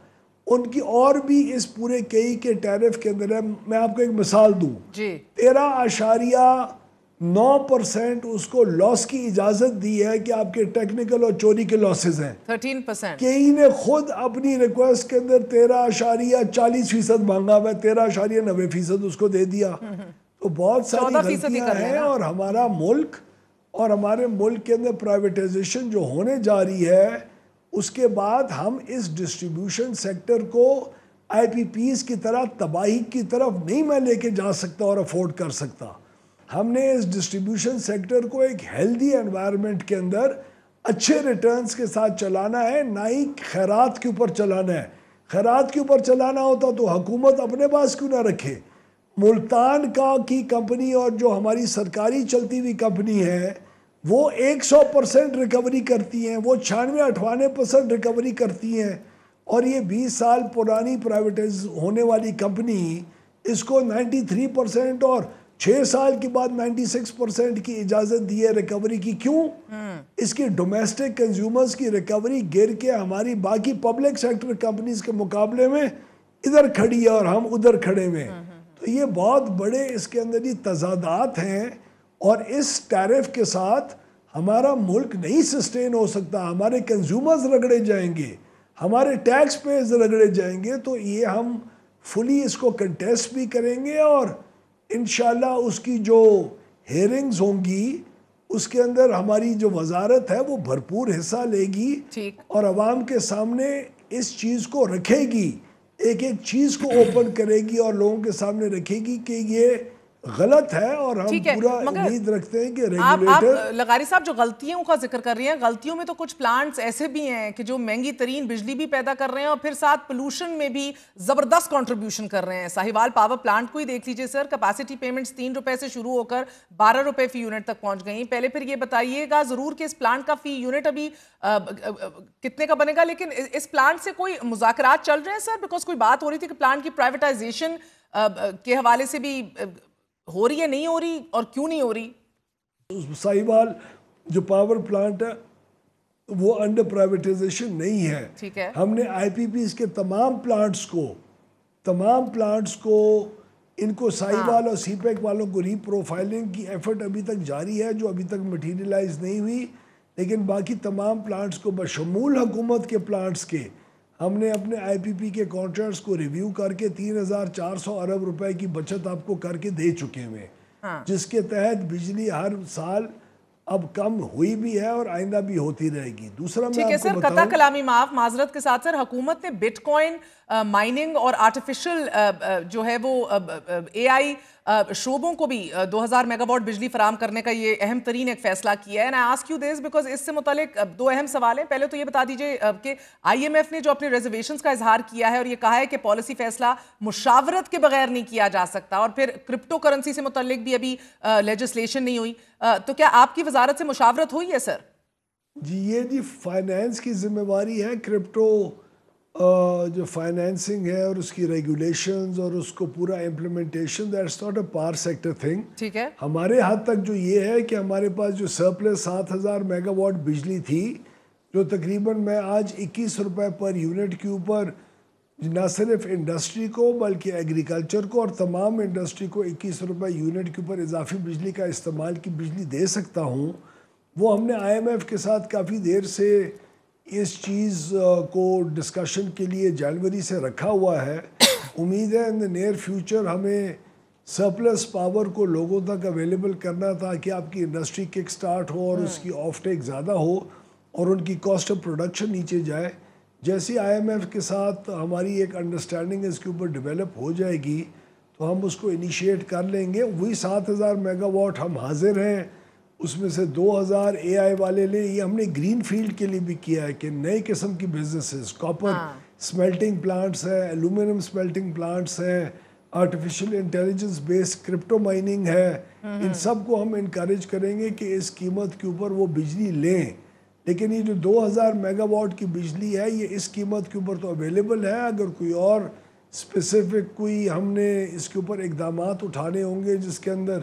उनकी और भी इस पूरे कई के टैरिफ के अंदर है। मैं आपको एक मिसाल दूं, 13.9% उसको लॉस की इजाजत दी है कि आपके टेक्निकल और चोरी के लॉसेस हैं। 13% कई ने खुद अपनी रिक्वेस्ट के अंदर 13.40% मांगा हुआ, 13.90% उसको दे दिया। तो बहुत सारी गलतियां हैं और हमारा मुल्क और हमारे मुल्क के अंदर प्राइवेटाइजेशन जो होने जा रही है उसके बाद हम इस डिस्ट्रीब्यूशन सेक्टर को आईपीपीज की तरह तबाही की तरफ नहीं मैं लेके जा सकता और अफोर्ड कर सकता। हमने इस डिस्ट्रीब्यूशन सेक्टर को एक हेल्दी एनवायरनमेंट के अंदर अच्छे रिटर्न्स के साथ चलाना है, ना ही खैरात के ऊपर चलाना है। खैरात के ऊपर चलाना होता तो हुकूमत अपने पास क्यों ना रखे। मुल्तान की कंपनी और जो हमारी सरकारी चलती हुई कंपनी है वो 100% रिकवरी करती हैं, वो 96-98% रिकवरी करती हैं। और ये 20 साल पुरानी प्राइवेटाइज होने वाली कंपनी इसको 93% और 6 साल के बाद 96% की इजाज़त दी है रिकवरी की। क्यों? इसकी डोमेस्टिक कंज्यूमर्स की रिकवरी गिर के हमारी बाकी पब्लिक सेक्टर कंपनीज के मुकाबले में इधर खड़ी है और हम उधर खड़े हुए हैं। तो ये बहुत बड़े इसके अंदर ही तजादात हैं और इस टैरिफ के साथ हमारा मुल्क नहीं सस्टेन हो सकता। हमारे कंज्यूमर्स रगड़े जाएंगे, हमारे टैक्स पेयर्स रगड़े जाएंगे। तो ये हम फुली इसको कंटेस्ट भी करेंगे और इंशाल्लाह उसकी जो हेयरिंग्स होंगी उसके अंदर हमारी जो वजारत है वो भरपूर हिस्सा लेगी और अवाम के सामने इस चीज़ को रखेगी, एक एक चीज़ को ओपन करेगी और लोगों के सामने रखेगी कि ये غلط ہے اور ہم پورا امید رکھتے ہیں کہ ریگولیٹر. آپ لغاری صاحب جو غلطیوں کا ذکر کر رہی ہیں, غلطیوں میں تو کچھ پلانٹس ایسے بھی ہیں کہ جو مہنگی ترین بجلی بھی پیدا کر رہے ہیں اور پھر ساتھ پولوشن میں بھی زبردست کنٹریبیوشن کر رہے ہیں. ساہیوال پاور پلانٹ کو ہی دیکھ لیجئے سر, کیپیسٹی پیمنٹس 3 روپے سے شروع ہو کر 12 روپے فی یونٹ تک پہنچ گئی. پہلے پھر یہ بتائیے گا ضرور کہ اس پلانٹ کا فی یونٹ ابھی کتنے کا بنے گا, لیکن اس پلانٹ سے کوئی مذاکرات چل رہے ہیں سر؟ بیکاز کوئی بات ہو رہی تھی کہ پلانٹ کی پرائیویٹائزیشن کے حوالے سے بھی ہو رہی ہے, نہیں ہو رہی, اور کیوں نہیں ہو رہی؟ ساہیوال جو پاور پلانٹ ہے وہ انڈر پرائیویٹائزیشن نہیں ہے. ٹھیک ہے, ہم نے آئی پی پیز کے تمام پلانٹس کو ان کو ساہیوال اور سی پیک والوں کو ری پروفائلنگ کی ایفرٹ ابھی تک جاری ہے, جو ابھی تک مٹیریلائز نہیں ہوئی. لیکن باقی تمام پلانٹس کو بشمول حکومت کے پلانٹس کے ہم نے اپنے آئی پی پی کے کانٹریکٹس کو ریویو کر کے 3,400 ارب روپے کی بچت آپ کو کر کے دے چکے ہیں, جس کے تحت بجلی ہر سال اب کم ہوئی بھی ہے اور آئندہ بھی ہوتی رہے گی. دوسرا میں آپ کو بتاؤں, قطع کلامی معذرت کے ساتھ سر, حکومت نے بٹ کوائن مائننگ اور آرٹیفیشل جو ہے وہ اے آئی شعبوں کو بھی 2000 میگا واٹ بجلی فراہم کرنے کا یہ اہم ترین ایک فیصلہ کیا ہے. And I ask you this because اس سے متعلق 2 اہم سوال ہیں. پہلے تو یہ بتا دیجئے کہ آئی ایم ایف نے جو اپنے ریزرویشنز کا اظہار کیا ہے اور یہ کہا ہے کہ پالیسی فیصلہ مشاورت کے بغیر نہیں کیا جا سکتا, اور پھر کرپٹو کرنسی سے متعلق بھی ابھی لیجسلیشن نہیں ہوئی, تو کیا آپ کی وزارت سے مشاورت ہوئی ہے سر؟ جی فائنانس کی ذمہ واری ہے کرپٹو جو فائنینسنگ ہے اور اس کی ریگولیشنز اور اس کو پورا implementation, that's not a power sector thing. ٹھیک ہے, ہمارے حد تک جو یہ ہے کہ ہمارے پاس جو سرپلس 7,000 میگا واٹ بجلی تھی, جو تقریباً میں آج 21 روپے پر یونٹ کے اوپر نہ صرف انڈسٹری کو بلکہ ایگریکلچر کو اور تمام انڈسٹری کو 21 روپے یونٹ کے اوپر اضافی بجلی کا استعمال کی بجلی دے سکتا ہوں, وہ ہم نے آئی ایم ایف کے ساتھ کافی دیر سے اس چیز کو ڈسکشن کے لیے جنوری سے رکھا ہوا ہے. امید ہے ان دا نیئر فیوچر ہمیں سرپلس پاور کو لوگوں تک اویلیبل کرنا تاکہ آپ کی انڈسٹری کک سٹارٹ ہو اور اس کی آف ٹیک زیادہ ہو اور ان کی کاسٹ آف پروڈکشن نیچے جائے. جیسی آئی ایم ایف کے ساتھ ہماری ایک انڈرسٹینڈنگ اس کے اوپر ڈیولپ ہو جائے گی تو ہم اس کو انیشیٹ کر لیں گے. وہی 7,000 میگا واٹ ہم حاضر ہیں, اس میں سے 2,000 اے آئی والے لیں. یہ ہم نے گرین فیلڈ کے لیے بھی کیا ہے کہ نئے قسم کی بزنسز, کاپر سمیلٹنگ پلانٹس ہیں, ایلومینم سمیلٹنگ پلانٹس ہیں, artificial intelligence based crypto mining ہے, ان سب کو ہم انکریج کریں گے کہ اس قیمت کے اوپر وہ بجلی لیں. لیکن یہ جو 2,000 میگا واٹ کی بجلی ہے یہ اس قیمت کے اوپر تو اویلیبل ہے. اگر کوئی اور اسپیسیفک کوئی ہم نے اس کے اوپر اقدامات اٹھانے ہوں گے جس کے اندر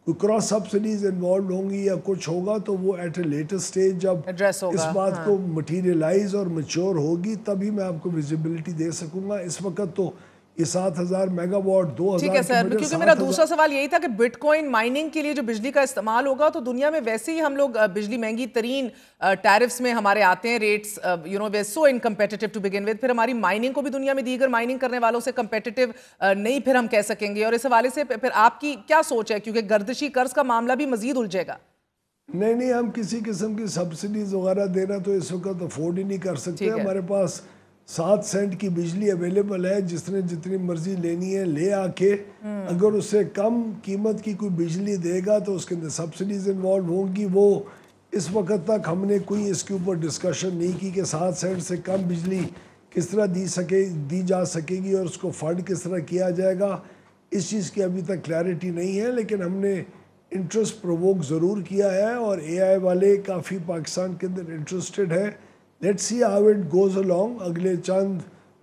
کوئی کراس سبسڈیز انوالوڈ ہوں گی یا کچھ ہوگا تو وہ ایٹ اے لیٹر سٹیج جب اس بات کو مٹیریلائز اور میچور ہوگی تبھی میں آپ کو ویزیبلٹی دے سکوں گا. اس وقت تو یہ 7,000 میگا واٹ 2,000. ٹھیک ہے سر, کیونکہ میرا دوسرا سوال یہی تھا کہ بٹ کوائن مائننگ کے لیے جو بجلی کا استعمال ہوگا تو دنیا میں ویسے ہی ہم لوگ بجلی مہنگی ترین ٹیرفس میں ہمارے آتے ہیں rates, were so uncompetitive to begin with. پھر ہماری مائننگ کو بھی دنیا میں دیگر مائننگ کرنے والوں سے کمپیٹیٹو نہیں پھر ہم کہہ سکیں گے. اور اس حوالے سے پھر آپ کی کیا سوچ ہے, کیونکہ گردشی قرض کا معاملہ بھی مزید الجھے گا؟ نہیں, ہم کسی قسم کی سبسڈیز وغیرہ دینا تو اس وقت افورڈ ہی نہیں کر سکتے. ہمارے پاس 7 سینٹ کی بجلی اویلیبل ہے, جس نے جتنی مرضی لینی ہے لے آ کے. اگر اس سے کم قیمت کی کوئی بجلی دے گا تو اس کے اندر سبسڈیز انوالو ہوں گی. وہ اس وقت تک ہم نے کوئی اس کے اوپر ڈسکشن نہیں کی کہ 7 سینٹ سے کم بجلی کس طرح دی جا سکے گی اور اس کو فنڈ کس طرح کیا جائے گا. اس چیز کی ابھی تک کلیئرٹی نہیں ہے, لیکن ہم نے انٹرسٹ پرووک ضرور کیا ہے اور اے آئی والے کافی پاکستان کے اندر انٹرسٹڈ ہیں. Let's see how it goes along. اگلے چند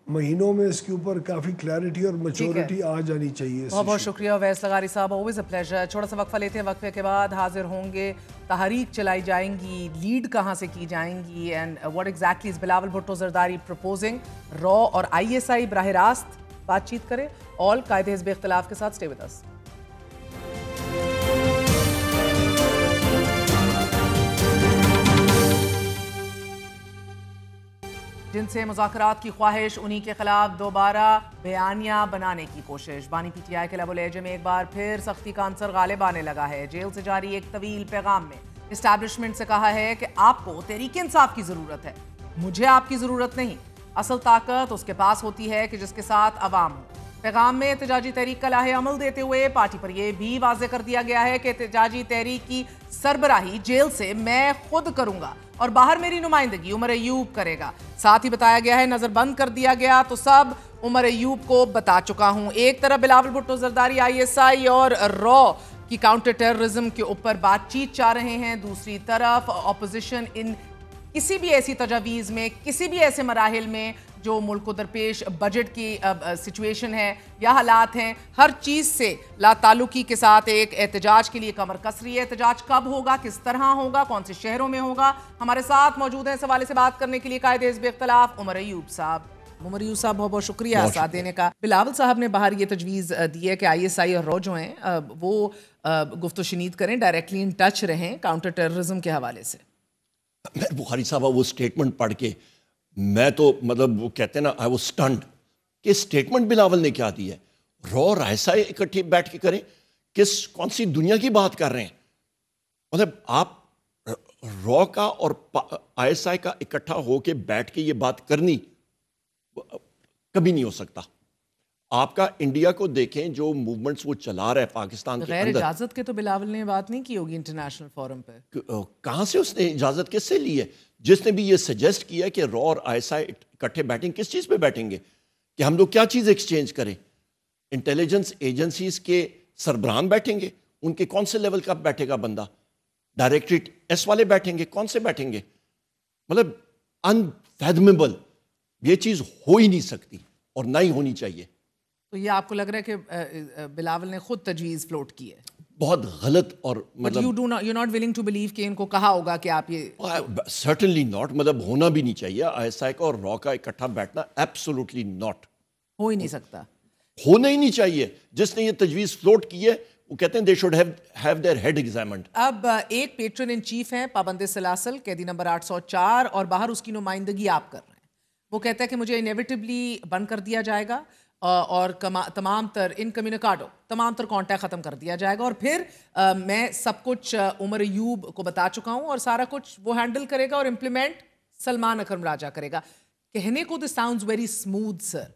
مہینوں میں اس کے اوپر کافی کلیئرٹی اور میچورٹی آ جانی چاہیے. بہت بہت شکریہ اویس لغاری صاحب, always a pleasure. چھوٹا سا وقفہ لیتے ہیں, وقفے کے بعد حاضر ہوں گے. تحریک چلائی جائیں گی, لیڈ کہاں سے کی جائیں گی, and what exactly is Bilawal Bhutto Zardari proposing. رو اور آئی ایس آئی براہ راست بات چیت کرے. آل قائد حزب اختلاف کے ساتھ stay with us. جن سے مذاکرات کی خواہش, انہی کے خلاف دوبارہ بیانیہ بنانے کی کوشش. بانی پی ٹی آئی کے لب و لہجے میں ایک بار پھر سختی کا عنصر غالب آنے لگا ہے. جیل سے جاری ایک طویل پیغام میں اسٹیبلشمنٹ سے کہا ہے کہ آپ کو تحریک انصاف کی ضرورت ہے, مجھے آپ کی ضرورت نہیں. اصل طاقت اس کے پاس ہوتی ہے کہ جس کے ساتھ عوام ہو. पैगाम में एहतजाजी तहरीक का लाहे अमल देते हुए पार्टी पर यह भी वाज़ेह कर दिया गया है कि एहतजाजी तहरीक की सरबराही जेल से मैं खुद करूंगा और बाहर मेरी नुमाइंदगी उमर अयूब करेगा। साथ ही बताया गया है नजरबंद कर दिया गया तो सब उमर अयूब को बता चुका हूं। एक तरफ बिलावल भुट्टो जरदारी ISI और रॉ की काउंटर टेररिज्म के ऊपर बातचीत चाह रहे हैं, दूसरी तरफ ऑपोजिशन इन किसी भी ऐसी तजावीज़ में, किसी भी ऐसे मराहिल में जो मुल्क को दरपेश बजट की सिचुएशन है या हालात हैं, हर चीज़ से लाताल्लुकी के साथ एक एहतजाज के लिए कमर कस रही है। एहतजाज कब होगा, किस तरह होगा, कौन से शहरों में होगा, हमारे साथ मौजूद हैं इस हवाले से बात करने के लिए कायदे हिज़्ब इख्तिलाफ उमर अयूब साहब। उमर अयूब साहब बहुत बहुत शुक्रिया साथ देने का। बिलावल साहब ने बाहर ये तजवीज़ दी है कि ISI और रॉ जो हैं वो गुफ्तो शनीद करें, डायरेक्टली इन टच रहें काउंटर टेररिज्म के हवाले से। मैं बुखारी साहब वो स्टेटमेंट पढ़ के मैं तो मतलब वो कहते हैं ना आई वाज स्टन्ड कि स्टेटमेंट बिलावल ने क्या दी है। रॉ और ISI इकट्ठे बैठ के करें, कौन सी दुनिया की बात कर रहे हैं? मतलब आप रॉ का और ISI का इकट्ठा होके बैठ के ये बात करनी कभी नहीं हो सकता। आपका इंडिया को देखें जो मूवमेंट्स वो चला रहा है पाकिस्तान के गैर अंदर, इजाजत के तो बिलावल ने बात नहीं की होगी इंटरनेशनल फोरम पे। कहां से उसने इजाजत किससे ली है? जिसने भी ये सजेस्ट किया कि रॉ और ISI इकट्ठे बैठेंगे, किस चीज पे बैठेंगे कि हम लोग क्या चीज एक्सचेंज करें? इंटेलिजेंस एजेंसीज के सरबराह बैठेंगे, उनके कौन से लेवल का बैठेगा बंदा? डायरेक्टरेट S वाले बैठेंगे, कौन से बैठेंगे? मतलब अनफैथमेबल, ये चीज हो ही नहीं सकती और ना ही होनी चाहिए। तो ये आपको लग रहा है कि बिलावल ने खुद तजवीज़ फ्लोट की है? बहुत गलत और मतलब you're not willing to believe कि इनको कहा होगा कि आप ये सर्टेनली नॉट, मतलब होना भी नहीं चाहिए। ISI का और रॉ का इकट्ठा बैठना एब्सोल्युटली नॉट, हो ही नहीं सकता, होना ही नहीं चाहिए। जिसने ये तजवीज़ फ्लोट की है वो कहते हैं they should have their head examined. अब एक पेट्रन इन चीफ हैं पाबंद सलासल, कैदी नंबर 804, और बाहर उसकी नुमाइंदगी आप कर रहे हैं। वो कहता है कि मुझे इनेविटेबली बंद कर दिया जाएगा और तमाम तर इनकम्युनिकाडो तमाम तर कॉन्टैक्ट ख़त्म कर दिया जाएगा और फिर मैं सब कुछ उमर अयूब को बता चुका हूँ और सारा कुछ वो हैंडल करेगा और इम्प्लीमेंट सलमान अकरम राजा करेगा। कहने को this sounds very smooth sir,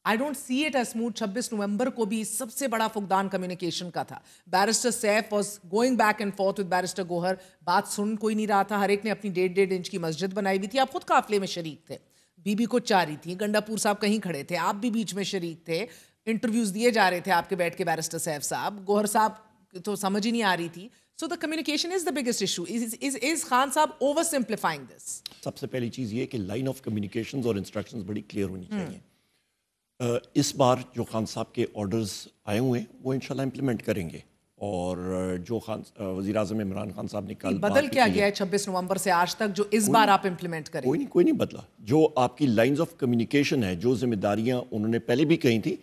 I don't see it as smooth. 26 नवंबर को भी सबसे बड़ा फुकदान कम्युनिकेशन का था। Barrister Saif was going back and forth with barrister Gohar, बात सुन कोई नहीं रहा था, हर एक ने अपनी 1.5 इंच की मस्जिद बनाई हुई थी। आप खुद काफिले में शरीक थे, बीबी को चारी थी, गंडापुर साहब कहीं खड़े थे, आप भी बीच में शरीक थे, इंटरव्यूज दिए जा रहे थे आपके बैठ के बैरिस्टर सैफ साहब, गोहर साहब तो समझ ही नहीं आ रही थी। So the communication is the biggest issue. Is Khan साहब ओवर सिंप्लीफाइंग दिस? सबसे पहली चीज़ ये कि लाइन ऑफ कम्युनिकेशंस और इंस्ट्रक्शंस बड़ी क्लियर होनी चाहिए। इस बार जो खान साहब के ऑर्डर्स आए हुए हैं वो इंशाल्लाह इम्प्लीमेंट करेंगे और जो वज़ीर आज़म इमरान खान साहब ने कल बदल क्या गया है 26 नवंबर से आज तक जो इस बार आप इम्प्लीमेंट करें? कोई नहीं बदला। जो आपकी लाइंस ऑफ कम्युनिकेशन है, जो जिम्मेदारियां उन्होंने पहले भी कही थी,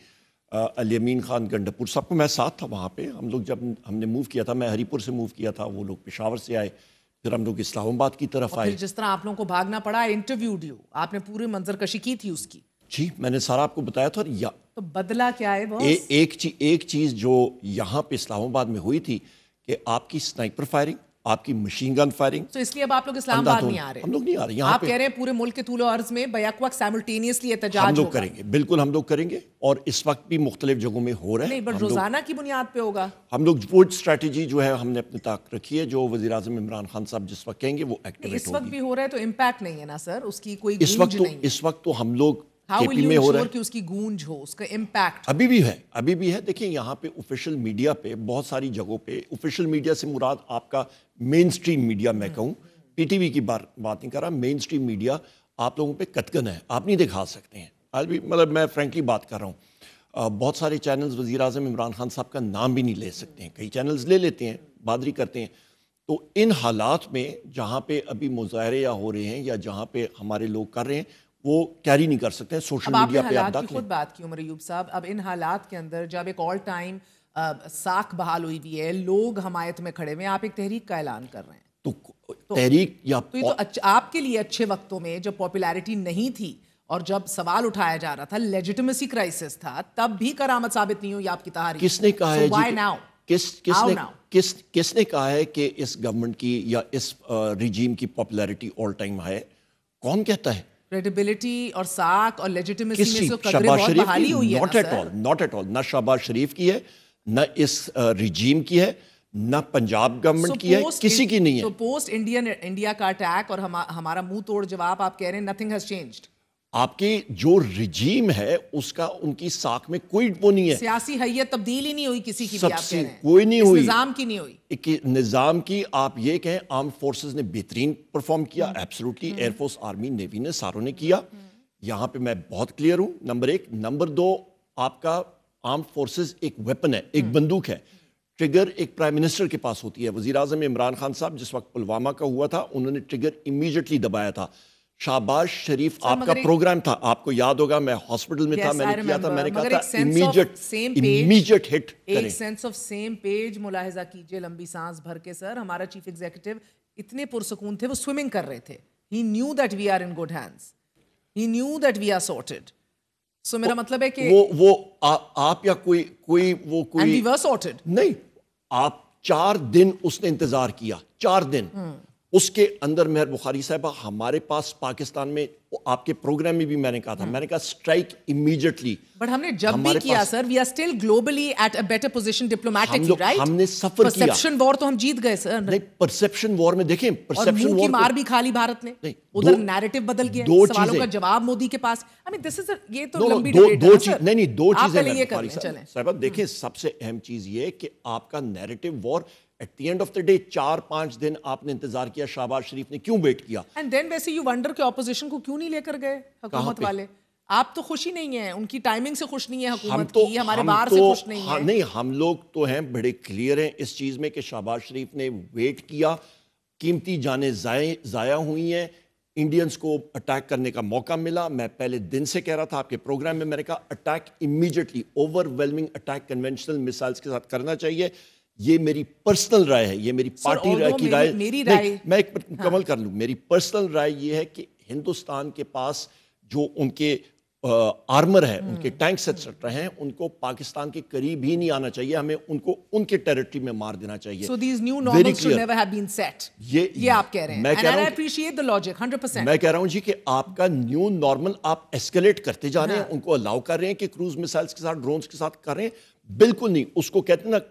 अली अमीन खान गंडापुर साहब को मैं साथ था वहाँ पे। हम लोग जब हमने मूव किया था, मैं हरीपुर से मूव किया था, वो लोग पेशावर से आए, फिर हम लोग इस्लामाबाद की तरफ आए। जिस तरह आप लोगों को भागना पड़ा, इंटरव्यूड यू, आपने पूरी मंजर कशी की थी उसकी। जी मैंने सारा आपको बताया था। तो बदला क्या है बॉस? एक चीज जो यहाँ पे इस्लामाबाद में हुई थी कि आपकी स्नाइपर फायरिंग, आपकी मशीन गन फायरिंग। तो इसलिए अब आप लोग इस्लामाबाद नहीं आ रहे? हम लोग नहीं आ रहे। आप कह रहे हैं पूरे मुल्क के तूलो अर्ज में बैक वक्त साइमल्टेनियसली एहतजाज हम लोग करेंगे, बिल्कुल हम लोग करेंगे और इस वक्त भी मुख्तलिफ जगहों में हो रहा है। नहीं बट रोजाना की बुनियाद पे होगा। हम लोग वो स्ट्रैटेजी जो है हमने अपने ताक रखी है, जो वज़ीर आज़म इमरान खान साहब जिस वक्त कहेंगे वो एक्टिवेट होगी। इस वक्त भी हो रहा है तो इम्पैक्ट नहीं है ना सर उसकी? कोई इस वक्त तो हम लोग केपी में हो रहा है कि उसकी गूंज हो, उसका इम्पैक्ट अभी भी है। देखिए यहाँ पे ऑफिशियल मीडिया पे बहुत सारी जगहों पे, ऑफिशियल मीडिया से मुराद आपका मेन स्ट्रीम मीडिया, मैं कहूँ PTV की बात नहीं कर रहा, मेन स्ट्रीम मीडिया आप लोगों पे कतकन है, आप नहीं दिखा सकते हैं। आज भी मतलब मैं फ्रेंकली बात कर रहा हूँ, बहुत सारे चैनल्स वज़ीर आज़म इमरान खान साहब का नाम भी नहीं ले सकते हैं, कई चैनल्स ले लेते हैं, बादरी करते हैं। तो इन हालात में जहाँ पे अभी मुजाहरे या हो रहे हैं या जहाँ पे हमारे लोग कर रहे हैं वो कैरी नहीं कर सकते हैं सोशल मीडिया पे। आप खुद बात की उमर अयूब साहब, अब इन हालात के अंदर जब एक ऑल टाइम साख बहाल हुई भी है, लोग हमायत में खड़े हुए हैं, आप एक तहरीक का ऐलान कर रहे हैं, तो तहरीक या तो ये तो आपके लिए अच्छे वक्तों में जब पॉपुलैरिटी नहीं थी और जब सवाल उठाया जा रहा था, लेजिटिमेसी क्राइसिस था, तब भी करामत साबित नहीं हुई आपकी तहरीक। किसने कहा है व्हाई नाउ? किसने कहा है कि इस गवर्नमेंट की या इस रिजीम की पॉपुलैरिटी ऑल टाइम है? कौन कहता है? क्रेडिबिलिटी और साख और लेजिटिमेसी में तो कदरें शहबाज बहुत शरीफ बहाली हुई की? है not at all, not at all. ना शहबाज शरीफ की है, ना इस रिजीम की है, ना पंजाब गवर्नमेंट की है, किसी की नहीं है। तो पोस्ट इंडिया का अटैक और हमारा मुंह तोड़ जवाब, आप कह रहे हैं नथिंग हैज चेंज्ड। आपकी जो रिजीम है उसका उनकी साख में कोई वो नहीं है, सियासी हैयत तब्दील ही नहीं हुई किसी की भी, आप कह सबसे रहे हैं कोई नहीं इस हुई, निजाम की नहीं हुई। एक निजाम की आप ये कहें आर्म फोर्सेस ने बेहतरीन परफॉर्म किया, एब्सोल्युटली, एयरफोर्स, आर्मी, नेवी ने, सारों ने किया। यहाँ पे मैं बहुत क्लियर हूँ, नंबर एक। नंबर दो, आपका आर्म फोर्सेस एक वेपन है, एक बंदूक है। ट्रिगर एक प्राइम मिनिस्टर के पास होती है। वजीर आजम इमरान खान साहब जिस वक्त पुलवामा का हुआ था, उन्होंने ट्रिगर इमीडिएटली दबाया था। शहबाज शरीफ आपका प्रोग्राम था, आपको याद होगा, मैं हॉस्पिटल में था, मैंने किया था, मैंने कहा था इमीडिएट हिट करें। एक सेंस ऑफ सेम पेज मुलाहिजा कीजिए, लंबी सांस भर के सर। हमारा चीफ एग्जीक्यूटिव इतने पुरसकून थे, वो स्विमिंग कर रहे थे। He knew that we are in good hands, he knew that we are sorted. So मेरा मतलब है कि आप या कोई and we were sorted. नहीं, आप 4 दिन उसने इंतजार किया, 4 दिन। उसके अंदर मेहर बुखारी साहबा, हमारे पास पाकिस्तान में, आपके प्रोग्राम में भी मैंने कहा था, मैंने कहा स्ट्राइक इमीडिएटली। बट हमने जब भी किया sir, we are still globally at a better position diplomatically, right? हमने सफर किया। परसेप्शन वॉर तो हम जीत गए सर। नहीं, परसेप्शन वॉर में देखें, परसेप्शन वॉर की मार भी खा ली भारत ने, उधर नैरेटिव बदल गया, सवालों का जवाब मोदी के पास। आई मीन दिस इज, ये तो लंबी डिबेट है सर। नहीं, दो चीजें चलें साहब, देखें, सबसे अहम चीज ये कि आपका narrative war at the end of the day 4-5 दिन आपने इंतजार किया, शहबाज शरीफ ने क्यों वेट किया? एंड देन वैसे यू वंडर कि ऑपोजिशन को क्यों नहीं लेकर गए हुकूमत वाले। आप तो खुश ही नहीं है, उनकी टाइमिंग से खुश नहीं है हुकूमत की, हमारे बाहर से खुश नहीं है। नहीं, हम लोग तो हैं बड़े क्लियर हैं इस चीज में कि शहबाज शरीफ ने वेट किया, कीमती जानें जाया हुई हैं, इंडियंस को अटैक करने का मौका मिला। मैं पहले दिन से कह रहा था आपके प्रोग्राम में, मैंने कहा attack immediately, overwhelming attack conventional missiles के साथ करना चाहिए। ये मेरी पर्सनल राय है, ये मेरी पार्टी राय की राय, मेरी राय, मैं एक मुकम्मल कर लूं। मेरी पर्सनल राय ये है कि हिंदुस्तान के पास जो उनके आर्मर है, उनके टैंक्स एक्सेट्रा हैं, उनको पाकिस्तान के करीब ही नहीं आना चाहिए, हमें उनको उनके टेरिटरी में मार देना चाहिए। So these new normals should never have been set. ये आप कह रहे हैं। मैं कह रहा हूं, I appreciate the logic 100%. मैं कह रहा हूं जी कि आपका न्यू नॉर्मल आप एस्केलेट करते जा रहे हैं, उनको अलाउ कर रहे हैं कि क्रूज मिसाइल्स के साथ, ड्रोन्स के साथ कर रहे हैं। बिल्कुल नहीं, उसको कहते हैं ना,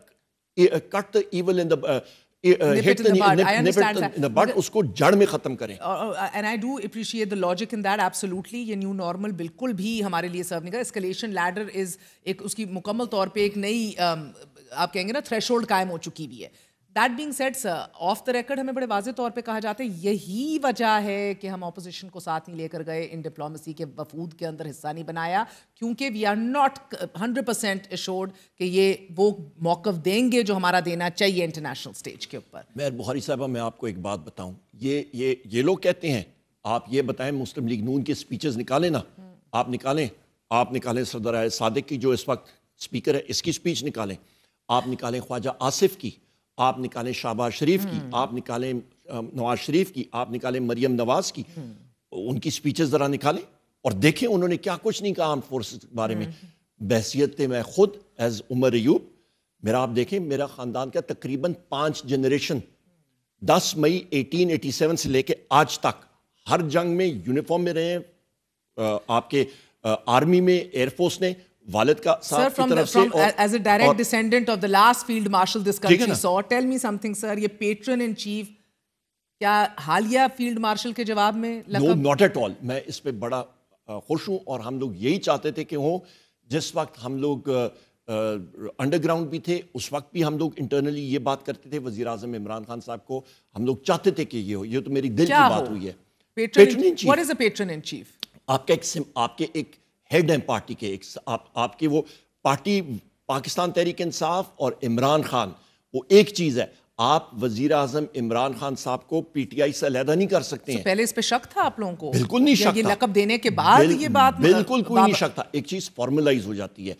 cut the evil in the Nip it in the bud. उसको जड़ में खत्म करें। And I do appreciate the logic in that, absolutely. ये न्यू नॉर्मल बिल्कुल भी हमारे लिए सर्व नहीं कर। एस्केलेशन लैडर इज एक, उसकी मुकम्मल तौर पे एक नई आप कहेंगे ना थ्रेशोल्ड कायम हो चुकी भी है। That being said sir, of the record हमें बड़े वाज़ेह तौर पे कहा जाता है यही वजह है कि हम ऑपोजिशन को साथ नहीं लेकर गए, इन डिप्लोमेसी के वफूद के अंदर हिस्सा नहीं बनाया, क्योंकि वी आर नॉट 100% एश्योर्ड कि ये वो मौक़िफ़ देंगे जो हमारा देना चाहिए इंटरनेशनल स्टेज के ऊपर। मेहर बुखारी साहबा, मैं आपको एक बात बताऊं, ये लोग कहते हैं, आप ये बताएं, मुस्लिम लीग नून के स्पीचेस निकालें ना, आप निकालें सरदार सादिक की जो इस वक्त स्पीकर है, इसकी स्पीच निकालें, आप निकालें ख्वाजा आसिफ की, आप निकालें शहबाज शरीफ की, आप निकालें नवाज शरीफ की, आप निकालें मरियम नवाज की, उनकी स्पीचेस जरा निकालें और देखें उन्होंने क्या कुछ नहीं कहा आर्म फोर्सेस के बारे में। बहसियत मैं खुद एज उमर अयूब, मेरा आप देखें, मेरा खानदान का तकरीबन 5 जनरेशन 10 मई 1887 से लेके आज तक हर जंग में यूनिफॉर्म में रहे, आपके आर्मी में, एयरफोर्स ने, वालिद का साथ की तरफ से, as a direct descendant of the last field marshal this country saw, tell me something sir, ये patron in chief क्या हालिया फील्ड मार्शल के जवाब में लकब? No, not at all. मैं इस पे बड़ा खुश हूं और हम लोग यही चाहते थे कि हो, जिस वक्त हम लोग अंडरग्राउंड भी थे, उस वक्त भी हम लोग इंटरनली ये बात करते थे, वजीर आजम इमरान खान साहब को हम लोग चाहते थे कि ये हो, ये तो मेरी दिल की बात हुई है। Patron in chief. What is a patron in chief? आपके एक हेड हैं पार्टी के, आपकी वो पार्टी पाकिस्तान तहरीक इंसाफ और इमरान खान, वो एक चीज है। आप वजीर आजम इमरान खान साहब को पीटीआई से अलहदा नहीं कर सकते हैं। पहले इस पे शक था आप लोगों को? बिल्कुल नहीं शक था। ये लकब देने के बाद ये बात बिल्कुल कोई नहीं शक था। एक चीज फॉर्मलाइज हो जाती है।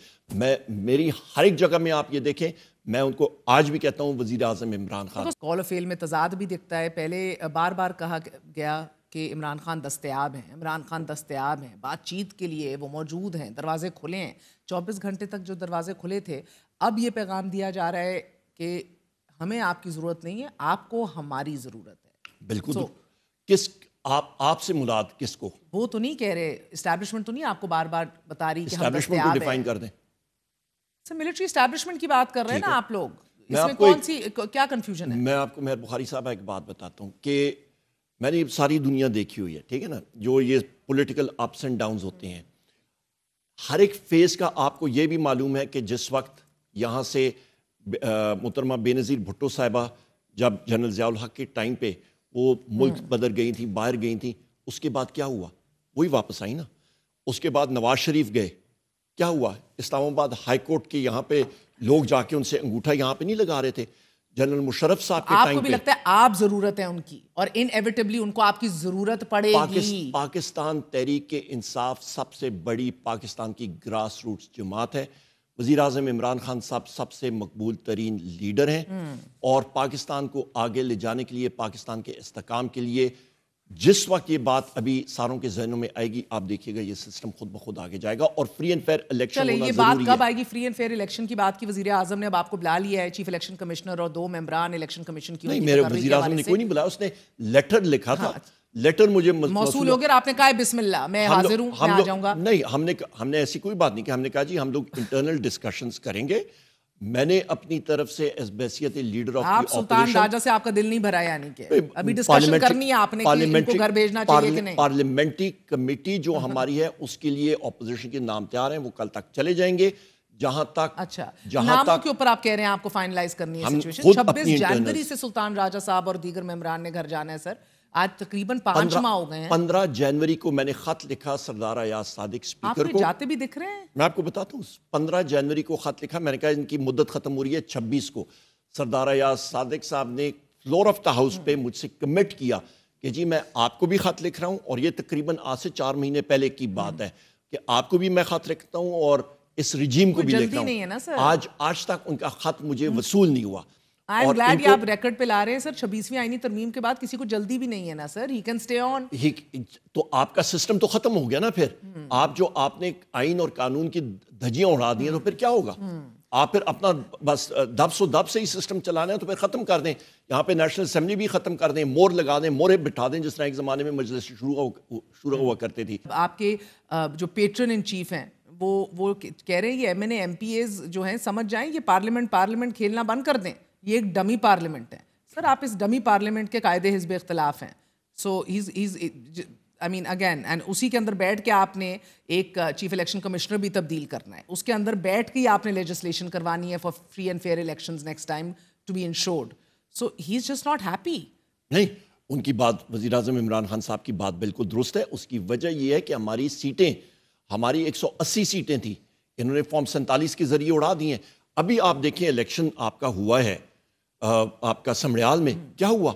मेरी हर एक जगह में आप ये देखें, मैं उनको आज भी कहता हूँ वजीर आजम इमरान खान। कॉल ऑफ फेल में तजाद भी दिखता है। पहले बार बार कहा गया कि इमरान खान दस्तयाब हैं, इमरान खान दस्तयाब हैं, बातचीत के लिए वो मौजूद हैं, दरवाजे खुले हैं। 24 घंटे तक जो दरवाजे खुले थे, अब ये पैगाम दिया जा रहा है कि हमें आपकी ज़रूरत नहीं है, आपको हमारी ज़रूरत है। बिल्कुल। किस آپ سے مراد کس کو؟ وہ تو نہیں کہہ رہے, اسٹیبلشمنٹ تو نہیں آپ کو بار بار بتا رہی کہ ہم اسٹیبلشمنٹ کو ڈیفائن کر دیں. سر ملٹری اسٹیبلشمنٹ کی بات کر رہے ہیں نا آپ لوگ, اس میں کون سی کیا کنفیوژن ہے؟ میں آپ کو مہر بخاری صاحب ایک بات بتاتا ہوں کہ میں نے ساری دنیا دیکھی ہوئی ہے, ٹھیک ہے نا, جو یہ پولیٹیکل اپس اینڈ ڈاؤنز ہوتے ہیں, ہر ایک فیز کا آپ کو یہ بھی معلوم ہے کہ جس وقت یہاں سے محترمہ بے نظیر بھٹو صاحبہ جب جنرل ضیاء الحق کے ٹائم پہ وہ ملک بدر گئی تھیں, باہر گئی تھیں, اس کے بعد کیا ہوا؟ وہی واپس آئی نا. اس کے بعد نواز شریف گئے, کیا ہوا؟ اسلام آباد ہائی کورٹ کے یہاں پہ لوگ جا کے ان سے انگوٹھا یہاں پہ نہیں لگا رہے تھے. جنرل مشرف صاحب کے ٹائم پہ آپ کو بھی لگتا ہے آپ ضرورت ہے ان کی, اور انیویٹبلی ان کو آپ کی ضرورت پڑے گی. پاکستان تحریک انصاف سب سے بڑی پاکستان کی گراس روٹس جماعت ہے. وزیر اعظم عمران خان صاحب سب سے مقبول ترین لیڈر ہیں, اور پاکستان کو آگے لے جانے کے لیے, پاکستان کے استحکام کے لیے, جس وقت یہ بات ابھی ساروں کے ذہنوں میں آئے گی, آپ دیکھیے گا یہ سسٹم خود بخود آگے جائے گا, اور فری اینڈ فیئر الیکشن ہونا ضروری ہے. یہ بات کب آئے گی فری اینڈ فیئر الیکشن کی بات کی؟ وزیر اعظم نے اب آپ کو بلا لیا ہے, چیف الیکشن کمشنر اور 2 ممبران الیکشن کمیشن کی. نہیں, میرے وزیر اعظم نے کوئی نہیں بلایا, اس نے لیٹر لکھا تھا, لیٹر مجھے موصول ہو گیا, آپ نے کہا بسم اللہ میں حاضر ہوں, میں آ جاؤں گا. نہیں, ہم نے ایسی کوئی بات نہیں کہ ہم نے کہا جی ہم لوگ انٹرنل ڈسکشنز کریں گے. میں نے اپنی طرف سے اس بحیثیت لیڈر آف دی آپ سلطان راجہ سے آپ کا دل نہیں بھرا, یعنی کہ ابھی ڈسکشن کرنی ہے آپ نے کہ ان کو گھر بھیجنا چاہیے کہ نہیں؟ پارلیمنٹری کمیٹی جو ہماری ہے اس کے لیے اپوزیشن کے نام تیار ہیں, وہ کل تک چلے جائیں گے. جہاں تک اچھا ناموں کے اوپر آپ کہہ رہے ہیں آپ کو فائنلائز کرنی ہے سچویشن. 26 جنوری سے سلطان راجہ صاحب اور دیگر ممبران نے گھر جانا ہے. سر آج تقریباً 5 ماہ ہو گئے ہیں. 15 جنوری کو میں نے خط لکھا سردار ایاز صادق اسپیکر کو. آپ جاتے بھی دکھ رہے ہیں, میں آپ کو بتاتا ہوں, 15 جنوری کو خط لکھا, میں نے کہا ان کی مدت ختم ہو رہی ہے 26 کو. سردار ایاز صادق صاحب نے فلور آف دا ہاؤس پہ مجھ سے کمٹ کیا کہ جی میں آپ کو بھی خط لکھ رہا ہوں, اور یہ تقریباً آج سے 4 مہینے پہلے کی بات ہے کہ آپ کو بھی میں خط لکھتا ہوں اور اس رجیم کو بھی لکھ رہا ہوں. آج تک ان کا خط مجھے وصول نہیں ہوا. آئی ایم گلیڈ یہ آپ ریکارڈ پہ لا رہے ہیں سر. 26ویں آئینی ترمیم کے بعد کسی کو جلدی بھی نہیں ہے نا سر, ہی کین اسٹے آن. تو آپ کا سسٹم تو ختم ہو گیا نا پھر. آپ نے آئین اور قانون کی دھجیاں اڑا دی ہیں, تو پھر کیا ہوگا؟ آپ پھر اپنا بس دب سے ہی سسٹم چلانا ہے تو پھر ختم کر دیں. یہاں پہ نیشنل اسمبلی بھی ختم کر دیں, مور لگا دیں, مورے بٹھا دیں, جس طرح ایک زمانے میں مجلس شروع ہوا کرتے تھی. آپ کے جو پیٹرن ان چیف ہیں وہ کہہ رہے ہیں یہ MNA-MPAs جو ہیں سمجھ جائیں یہ پارلیمنٹ کھیلنا بند کر دیں, یہ ایک ڈمی پارلیمنٹ ہے. سر آپ اس ڈمی پارلیمنٹ کے قاعدے حزب اختلاف ہیں. سو I mean again and اسی کے اندر بیٹھ کے آپ نے ایک چیف الیکشن کمشنر بھی تبدیل کرنا ہے, اس کے اندر بیٹھ کے آپ نے لیجسلیشن کروانی ہے for free and fair elections next time to be ensured. So he is just not happy. نہیں, ان کی بات, وزیر اعظم عمران خان صاحب کی بات بالکل درست ہے. اس کی وجہ یہ ہے کہ ہماری سیٹیں, ہماری 180 سیٹیں تھیں, انہوں نے فارم 47 کے ذریعے اڑا دی ہیں. ابھی آپ دیکھیں الیکشن آپ کا ہوا ہے آپ کا سمڑیال میں, کیا ہوا؟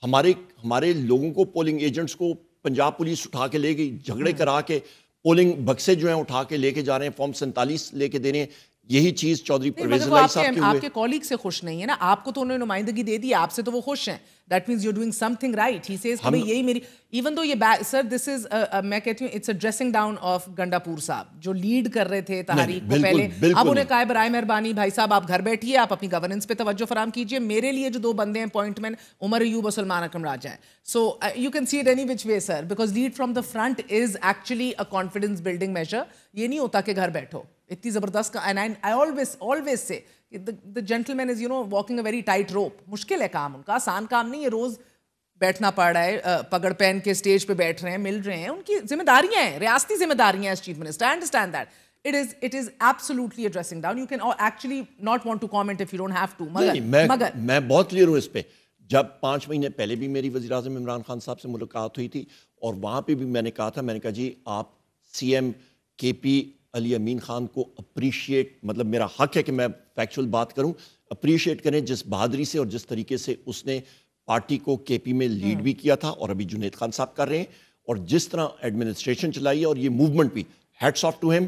ہمارے لوگوں کو, پولنگ ایجنٹس کو پنجاب پولیس اٹھا کے لے گئی, جھگڑے کرا کے پولنگ بکسے جو ہیں اٹھا کے لے کے جا رہے ہیں, فارم 47 لے کے دے رہے ہیں. یہی چیز چودھری پرویز الہی صاحب کے ہوئے. آپ کے کولیگ سے خوش نہیں ہے نا, آپ کو تو انہوں نے نمائندگی دے دی, آپ سے تو وہ خوش ہیں. That means you're doing something right. He says کہ یہی میری, even though یہ sir this is میں کہتی ہوں it's a dressing down of Gandapur صاحب جو لیڈ کر رہے تھے تحریک کو پہلے. اب انہیں کہا برائے مہربانی بھائی صاحب آپ گھر بیٹھیے, آپ اپنی گورننس پہ توجہ فراہم کیجیے, میرے لیے جو 2 بندے ہیں اپوائنٹمنٹ عمر ایوب اور سلمان اکرم راجہ ہیں. So you can see it any which way sir, because lead from the front is actually a confidence building measure. یہ نہیں ہوتا کہ گھر بیٹھو اتنی زبردست. and I always say the gentleman is walking a very tight rope. مشکل ہے کام ان کا, آسان کام نہیں ہے. روز بیٹھنا پڑ رہا ہے, پگڑ پہن کے اسٹیج پہ بیٹھ رہے ہیں, مل رہے ہیں, ان کی ذمہ داریاں ہیں, ریاستی ذمہ داریاں ہیں as chief minister. I understand that. It is absolutely a dressing down. You can actually not want to comment if you don't have to. مگر میں بہت کلیئر ہوں اس پہ. جب 5 مہینے پہلے بھی میری وزیر اعظم عمران خان صاحب سے ملاقات ہوئی تھی, اور وہاں پہ بھی میں نے کہا جی آپ CM KP علی امین خان کو اپریشیٹ, مطلب میرا حق ہے کہ میں فیکچول بات کروں, اپریشیٹ کریں جس بہادری سے اور جس طریقے سے اس نے پارٹی کو KP میں لیڈ بھی کیا تھا, اور ابھی جنید خان صاحب کر رہے ہیں, اور جس طرح ایڈمنسٹریشن چلائی ہے, اور یہ موومنٹ بھی ہیٹس آف ٹو ہم.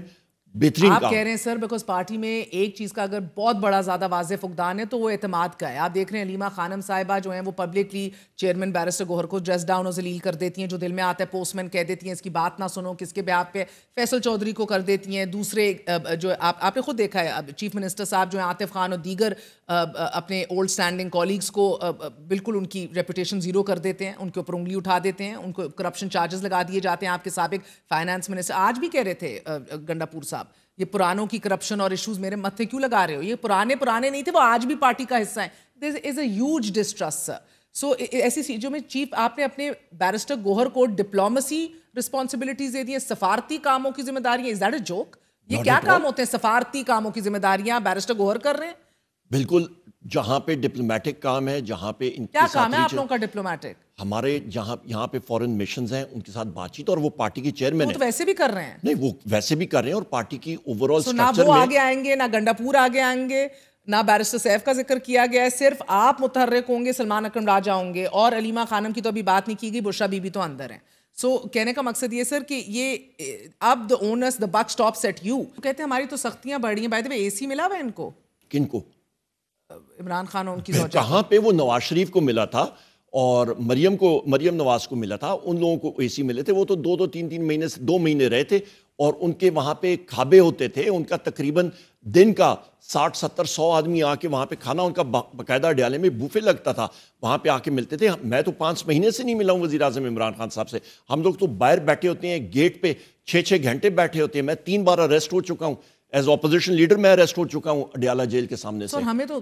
बेहतरीन आप काम। कह रहे हैं सर बिकॉज पार्टी में एक चीज का अगर बहुत बड़ा ज्यादा वाज़ेह फुकदान है तो वो एतमाद का है। आप देख रहे हैं अलीमा खानम साहिबा जो हैं वो पब्लिकली चेयरमैन बैरिस्टर गोहर को ड्रेस डाउन और जलील कर देती हैं, जो दिल में आता है पोस्टमैन कह देती हैं इसकी बात ना सुनो, किसके ब्याह पे फैसल चौधरी को कर देती हैं। दूसरे जो आपने खुद देखा है चीफ मिनिस्टर साहब जो हैं आतिफ खान और दीगर अपने ओल्ड स्टैंडिंग कॉलीग्स को बिल्कुल उनकी रेपुटेशन जीरो कर देते हैं, उनके ऊपर उंगली उठा देते हैं, उनको करप्शन चार्जेस लगा दिए जाते हैं। आपके साबिक फाइनेंस मिनिस्टर आज भी कह रहे थे गंडापुर साहब, ये पुरानों की करप्शन और इश्यूज मेरे मत्थे क्यों लगा रहे हो, ये पुराने नहीं थे, वो आज भी पार्टी का हिस्सा है। This is a huge distrust sir. So ऐसी चीजों में चीफ आपने अपने बैरिस्टर गोहर को डिप्लोमेसी रिस्पॉन्सिबिलिटीज दे दी है, सफारती कामों की जिम्मेदारियां। Is that a joke? ये क्या काम होते हैं सफारती कामों की जिम्मेदारियां बैरिस्टर गोहर कर रहे हैं? बिल्कुल, जहां पे डिप्लोमेटिक काम है, जहां पे क्या काम है आप लोगों का डिप्लोमेटिक? हमारे जहां यहाँ पे फॉरेन मिशंस हैं उनके साथ बातचीत, और वो पार्टी के चेयरमैन वो है। तो वैसे भी कर रहे हैं। नहीं, वो वैसे भी कर रहे हैं, और पार्टी की ओवरऑल ना स्ट्रक्चर वो में आगे आएंगे, ना गंडापुर आगे आएंगे, ना बैरिस्टर सैफ का जिक्र किया गया है, सिर्फ आप मुतहर्रिक होंगे, सलमान अकरम राजा होंगे, और अलीमा खानम की तो अभी बात नहीं की गई, बुशरा बीबी तो अंदर है। सो कहने का मकसद ये सर कि ये अब the owners the buck stops at you. कहते हैं हमारी तो सख्तियां बढ़ी हैं। बाय द वे एसी मिला हुआ है इनको? किनको? इमरान खान और उनकी ज़ौजा। कहाँ पे? वो नवाज शरीफ को मिला था और मरियम नवाज को मिला था, उन लोगों को एसी मिले थे। वो तो 2-3 महीने से 2 महीने रहे थे, और उनके वहाँ पे खाबे होते थे, उनका तकरीबन दिन का 60-70-100 आदमी आके वहाँ पे खाना, उनका बाकायदा अडयाले में बूफे लगता था, वहाँ पे आके मिलते थे। मैं तो 5 महीने से नहीं मिला हूँ वज़ीर आज़म इमरान खान साहब से। हम लोग तो बाहर बैठे होते हैं, गेट पे 6-6 घंटे बैठे होते हैं। मैं 3 बार अरेस्ट हो चुका हूँ, एज ऑपोजिशन लीडर मैं अरेस्ट हो चुका हूँ अडयाला जेल के सामने से। हमें तो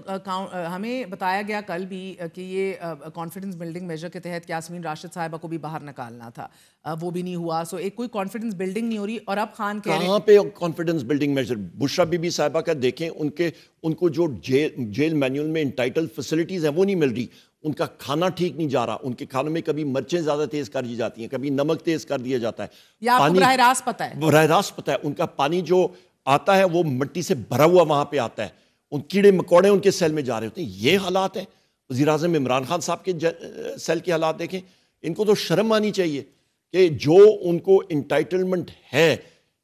हमें बताया गया कल भी कि ये कॉन्फिडेंस बिल्डिंग मेजर के तहत यास्मीन राशिद साहिबा को भी बाहर निकालना था, वो भी नहीं हुआ। सो एक कोई कॉन्फिडेंस बिल्डिंग नहीं हो रही। और अब खान कह रहे हैं कहाँ पे confidence building major? Bushra Bibi साहिबा का देखें, उनको जो जेल मैनुअल में इंटाइटल फैसिलिटीज हैं वो नहीं मिल रही, उनका खाना ठीक नहीं जा रहा, उनके खानों में कभी मिर्चें ज्यादा तेज कर दी जाती हैं, कभी नमक तेज कर दिया जाता है, या आपको बराह रास्त पता है? बराह रास्त पता है। उनका पानी जो आता है वो मिट्टी से भरा हुआ वहां पे आता है, उन कीड़े मकोड़े उनके सेल में जा रहे होते हैं। ये हालात हैं। वज़ीर आज़म इमरान खान साहब के सेल के हालात देखें, इनको तो शर्म आनी चाहिए कि जो उनको इंटाइटलमेंट है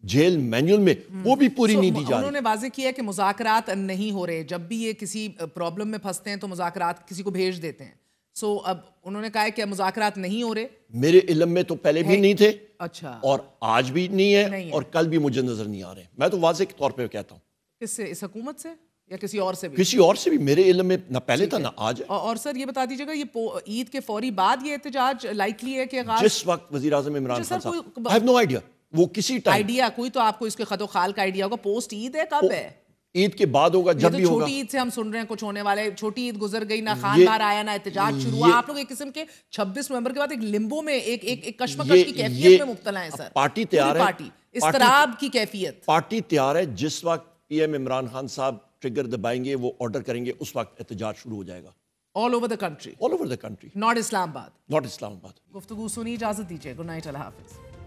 जेल मैनुअल में वो भी पूरी नहीं दी जा रही। उन्होंने वाज़ेह किया कि मुज़ाकरात नहीं हो रहे, जब भी ये किसी प्रॉब्लम में फंसते हैं तो मुज़ाकरात किसी को भेज देते हैं। सो अब उन्होंने कहा है कि मुज़ाकरात नहीं हो रहे। मेरे इल्म में तो पहले भी नहीं थे, अच्छा, और आज भी नहीं है, और कल भी मुझे नजर नहीं आ रहे। मैं तो वाज़ेह तौर पे कहता हूँ। किससे? इस हुकूमत से या किसी और से भी? किसी और से भी मेरे इल्म में ना पहले था ना आज है। और सर ये बता दीजिएगा, ये ईद के फौरी बाद ये एहतजाज लाइकली है कि जिस वक्त वज़ीर आज़म इमरान खान साहब, आई हैव नो आइडिया, वो किसी टाइम आइडिया कोई तो आपको इसके खदो खाल का आइडिया होगा। पोस्ट ईद है, कब है? ईद के बाद होगा, जब भी होगा। छोटी ईद से हम सुन रहे हैं कुछ होने वाले। छोटी ईद गुजर गई, ना खान बाहर आया, ना एहतजाज शुरू हुआ। आप लोग एक किस्म के 26 नवंबर के बाद एक लिम्बो में, एक कश्मकश की कैफियत में मुब्तला है सर। पार्टी तैयार है, पार्टी इस्तराब की कैफियत। पार्टी तैयार है। जिस वक्त पीएम इमरान खान साहब ट्रिगर दबाएंगे, वो ऑर्डर करेंगे, उस वक्त एहतजाज शुरू हो जाएगा all over the country, all over the country, not Islamabad. Not Islamabad. गुफ्तगू सुनी, इजाजत दीजिए। गुड नाइट, अल्लाह हाफिज।